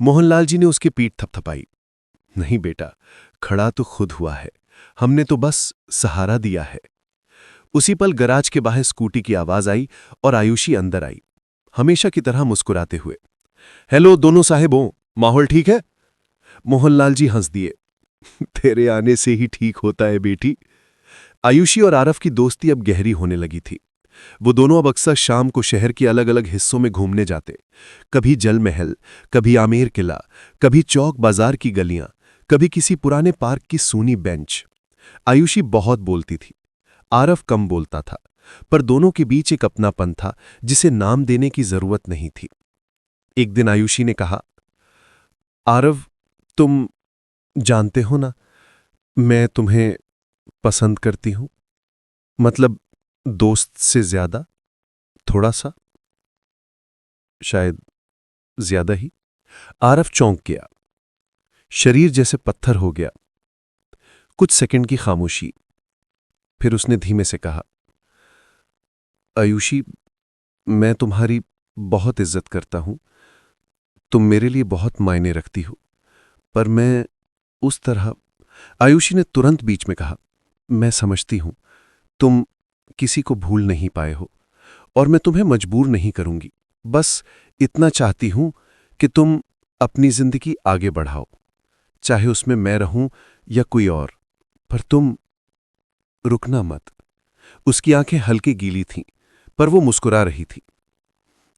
मोहनलाल जी ने उसकी पीठ थपथपाई। नहीं बेटा, खड़ा तो खुद हुआ है, हमने तो बस सहारा दिया है। उसी पल गराज के बाहर स्कूटी की आवाज आई और आयुषी अंदर आई, हमेशा की तरह मुस्कुराते हुए। हेलो दोनों साहिबों, माहौल ठीक है? मोहनलाल जी हंस दिए। तेरे आने से ही ठीक होता है बेटी। आयुषी और आरव की दोस्ती अब गहरी होने लगी थी। वो दोनों अब अक्सर शाम को शहर के अलग अलग हिस्सों में घूमने जाते। कभी जल महल, कभी आमेर किला, कभी चौक बाजार की गलियां, कभी किसी पुराने पार्क की सूनी बेंच। आयुषी बहुत बोलती थी, आरव कम बोलता था, पर दोनों के बीच एक अपनापन था जिसे नाम देने की जरूरत नहीं थी। एक दिन आयुषी ने कहा, आरव, तुम जानते हो ना, मैं तुम्हें पसंद करती हूं। मतलब दोस्त से ज्यादा, थोड़ा सा, शायद ज्यादा ही। आरव चौंक गया, शरीर जैसे पत्थर हो गया। कुछ सेकंड की खामोशी, फिर उसने धीमे से कहा, आयुषी, मैं तुम्हारी बहुत इज्जत करता हूं, तुम मेरे लिए बहुत मायने रखती हो, पर मैं उस तरह। आयुषी ने तुरंत बीच में कहा, मैं समझती हूं, तुम किसी को भूल नहीं पाए हो और मैं तुम्हें मजबूर नहीं करूंगी। बस इतना चाहती हूं कि तुम अपनी जिंदगी आगे बढ़ाओ, चाहे उसमें मैं रहूं या कोई और, पर तुम रुकना मत। उसकी आंखें हल्की गीली थीं, पर वो मुस्कुरा रही थी,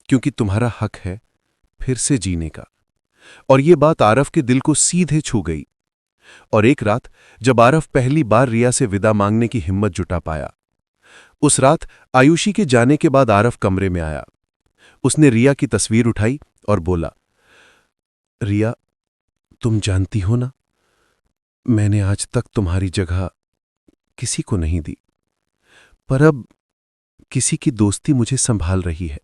क्योंकि तुम्हारा हक है फिर से जीने का। और ये बात आरव के दिल को सीधे छू गई। और एक रात जब आरव पहली बार रिया से विदा मांगने की हिम्मत जुटा पाया, उस रात आयुषी के जाने के बाद आरव कमरे में आया। उसने रिया की तस्वीर उठाई और बोला, रिया, तुम जानती हो ना, मैंने आज तक तुम्हारी जगह किसी को नहीं दी। पर अब किसी की दोस्ती मुझे संभाल रही है।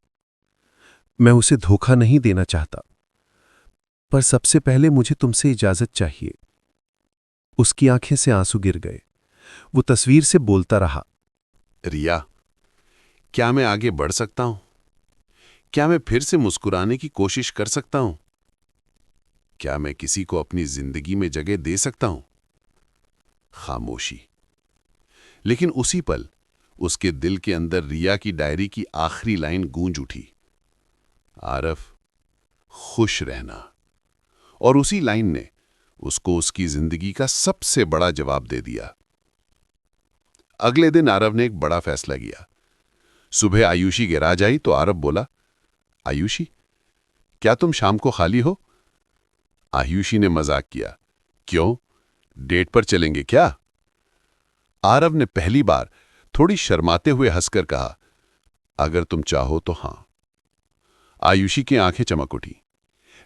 मैं उसे धोखा नहीं देना चाहता, पर सबसे पहले मुझे तुमसे इजाजत चाहिए। उसकी आंखें से आंसू गिर गए। वो तस्वीर से बोलता रहा। रिया, क्या मैं आगे बढ़ सकता हूं? क्या मैं फिर से मुस्कुराने की कोशिश कर सकता हूं? क्या मैं किसी को अपनी जिंदगी में जगह दे सकता हूं? खामोशी। लेकिन उसी पल उसके दिल के अंदर रिया की डायरी की आखिरी लाइन गूंज उठी, आरफ, खुश रहना। और उसी लाइन ने उसको उसकी जिंदगी का सबसे बड़ा जवाब दे दिया। अगले दिन आरव ने एक बड़ा फैसला किया। सुबह आयुषी गैराज आई तो आरव बोला, आयुषी, क्या तुम शाम को खाली हो? आयुषी ने मजाक किया, क्यों, डेट पर चलेंगे क्या? आरव ने पहली बार थोड़ी शर्माते हुए हंसकर कहा, अगर तुम चाहो तो हां। आयुषी की आंखें चमक उठी,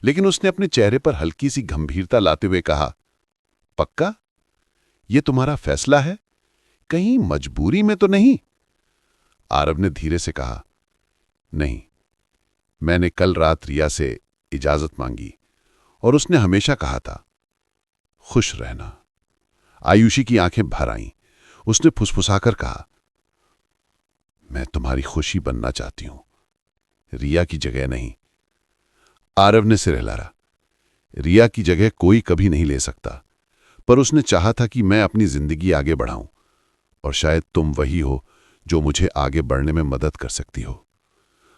लेकिन उसने अपने चेहरे पर हल्की सी गंभीरता लाते हुए कहा, पक्का? यह तुम्हारा फैसला है? कहीं मजबूरी में तो नहीं? आरव ने धीरे से कहा, नहीं, मैंने कल रात रिया से इजाजत मांगी और उसने हमेशा कहा था, खुश रहना। आयुषी की आंखें भर आईं। उसने फुसफुसाकर कहा, मैं तुम्हारी खुशी बनना चाहती हूं, रिया की जगह नहीं। आरव ने सिर हिलाया। रिया की जगह कोई कभी नहीं ले सकता, पर उसने चाहा था कि मैं अपनी जिंदगी आगे बढ़ाऊं, और शायद तुम वही हो जो मुझे आगे बढ़ने में मदद कर सकती हो।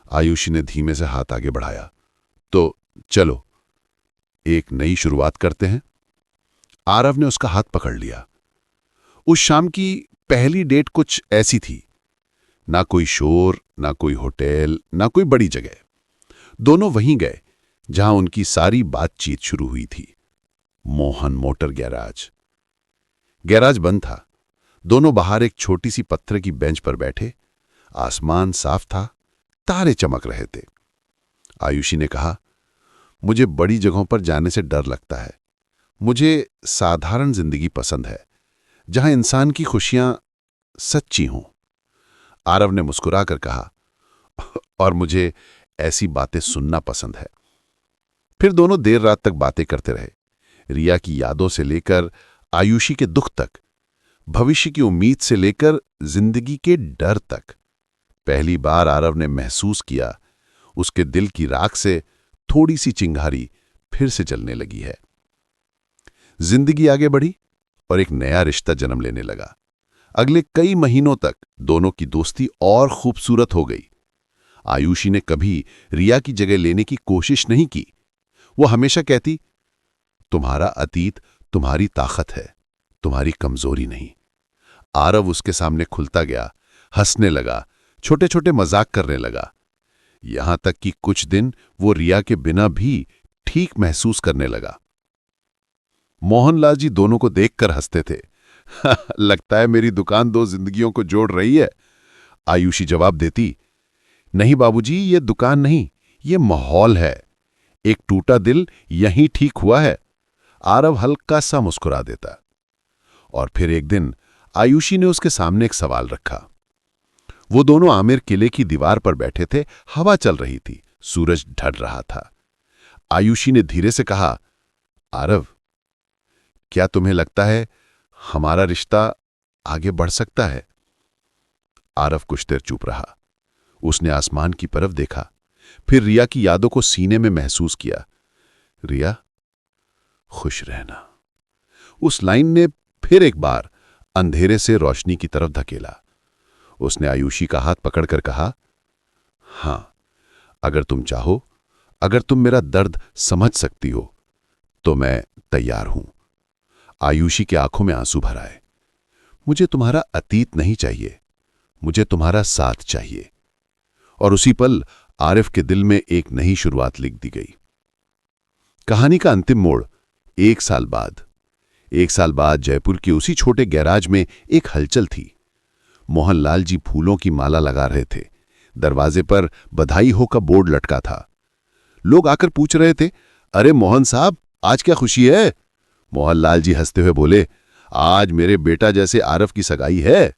आयुषी ने धीमे से हाथ आगे बढ़ाया। तो चलो एक नई शुरुआत करते हैं। आरव ने उसका हाथ पकड़ लिया। उस शाम की पहली डेट कुछ ऐसी थी, ना कोई शोर, ना कोई होटल, ना कोई बड़ी जगह। दोनों वहीं गए जहां उनकी सारी बातचीत शुरू हुई थी, मोहन मोटर गैराज। गैराज बंद था। दोनों बाहर एक छोटी सी पत्थर की बेंच पर बैठे। आसमान साफ था, तारे चमक रहे थे। आयुषी ने कहा, मुझे बड़ी जगहों पर जाने से डर लगता है। मुझे साधारण जिंदगी पसंद है, जहां इंसान की खुशियां सच्ची हों। आरव ने मुस्कुराकर कहा, और मुझे ऐसी बातें सुनना पसंद है। फिर दोनों देर रात तक बातें करते रहे, रिया की यादों से लेकर आयुषी के दुख तक, भविष्य की उम्मीद से लेकर जिंदगी के डर तक। पहली बार आरव ने महसूस किया, उसके दिल की राख से थोड़ी सी चिंगारी फिर से जलने लगी है। जिंदगी आगे बढ़ी और एक नया रिश्ता जन्म लेने लगा। अगले कई महीनों तक दोनों की दोस्ती और खूबसूरत हो गई। आयुषी ने कभी रिया की जगह लेने की कोशिश नहीं की। वो हमेशा कहती, तुम्हारा अतीत तुम्हारी ताकत है, तुम्हारी कमजोरी नहीं। आरव उसके सामने खुलता गया, हंसने लगा, छोटे छोटे मजाक करने लगा। यहां तक कि कुछ दिन वो रिया के बिना भी ठीक महसूस करने लगा। मोहनलाल जी दोनों को देखकर हंसते थे। लगता है मेरी दुकान दो जिंदगियों को जोड़ रही है। आयुषी जवाब देती, नहीं बाबूजी, ये दुकान नहीं, ये माहौल है। एक टूटा दिल यहीं ठीक हुआ है। आरव हल्का सा मुस्कुरा देता। और फिर एक दिन आयुषी ने उसके सामने एक सवाल रखा। वो दोनों आमिर किले की दीवार पर बैठे थे। हवा चल रही थी, सूरज ढल रहा था। आयुषी ने धीरे से कहा, आरव, क्या तुम्हें लगता है हमारा रिश्ता आगे बढ़ सकता है? आरव कुछ देर चुप रहा। उसने आसमान की तरफ देखा, फिर रिया की यादों को सीने में महसूस किया। रिया, खुश रहना। उस लाइन ने फिर एक बार अंधेरे से रोशनी की तरफ धकेला। उसने आयुषी का हाथ पकड़कर कहा, हां, अगर तुम चाहो, अगर तुम मेरा दर्द समझ सकती हो, तो मैं तैयार हूं। आयुषी के आंखों में आंसू भर आए। मुझे तुम्हारा अतीत नहीं चाहिए, मुझे तुम्हारा साथ चाहिए। और उसी पल आरिफ के दिल में एक नई शुरुआत लिख दी गई। कहानी का अंतिम मोड़ 1 साल बाद। 1 साल बाद जयपुर के उसी छोटे गैराज में एक हलचल थी। मोहनलाल जी फूलों की माला लगा रहे थे। दरवाजे पर बधाई हो का बोर्ड लटका था। लोग आकर पूछ रहे थे, अरे मोहन साहब, आज क्या खुशी है? मोहनलाल जी हंसते हुए बोले, आज मेरे बेटा जैसे आरव की सगाई है।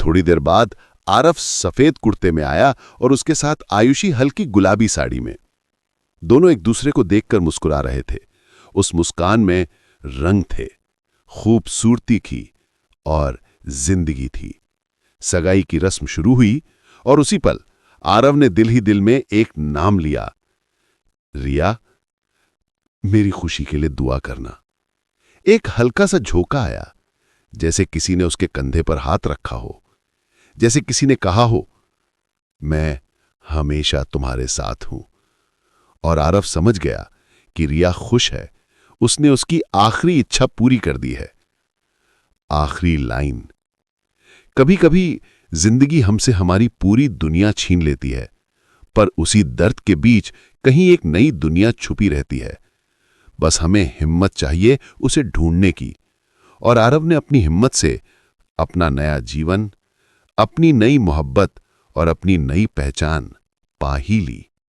थोड़ी देर बाद आरफ सफेद कुर्ते में आया और उसके साथ आयुषी हल्की गुलाबी साड़ी में। दोनों एक दूसरे को देखकर मुस्कुरा रहे थे। उस मुस्कान में रंग थे, खूबसूरती थी और जिंदगी थी। सगाई की रस्म शुरू हुई और उसी पल आरव ने दिल ही दिल में एक नाम लिया, रिया, मेरी खुशी के लिए दुआ करना। एक हल्का सा झोंका आया, जैसे किसी ने उसके कंधे पर हाथ रखा हो, जैसे किसी ने कहा हो, मैं हमेशा तुम्हारे साथ हूं। और आरव समझ गया कि रिया खुश है, उसने उसकी आखिरी इच्छा पूरी कर दी है। आखिरी लाइन। कभी कभी जिंदगी हमसे हमारी पूरी दुनिया छीन लेती है, पर उसी दर्द के बीच कहीं एक नई दुनिया छुपी रहती है। बस हमें हिम्मत चाहिए उसे ढूंढने की। और आरव ने अपनी हिम्मत से अपना नया जीवन, अपनी नई मोहब्बत और अपनी नई पहचान पा ही ली।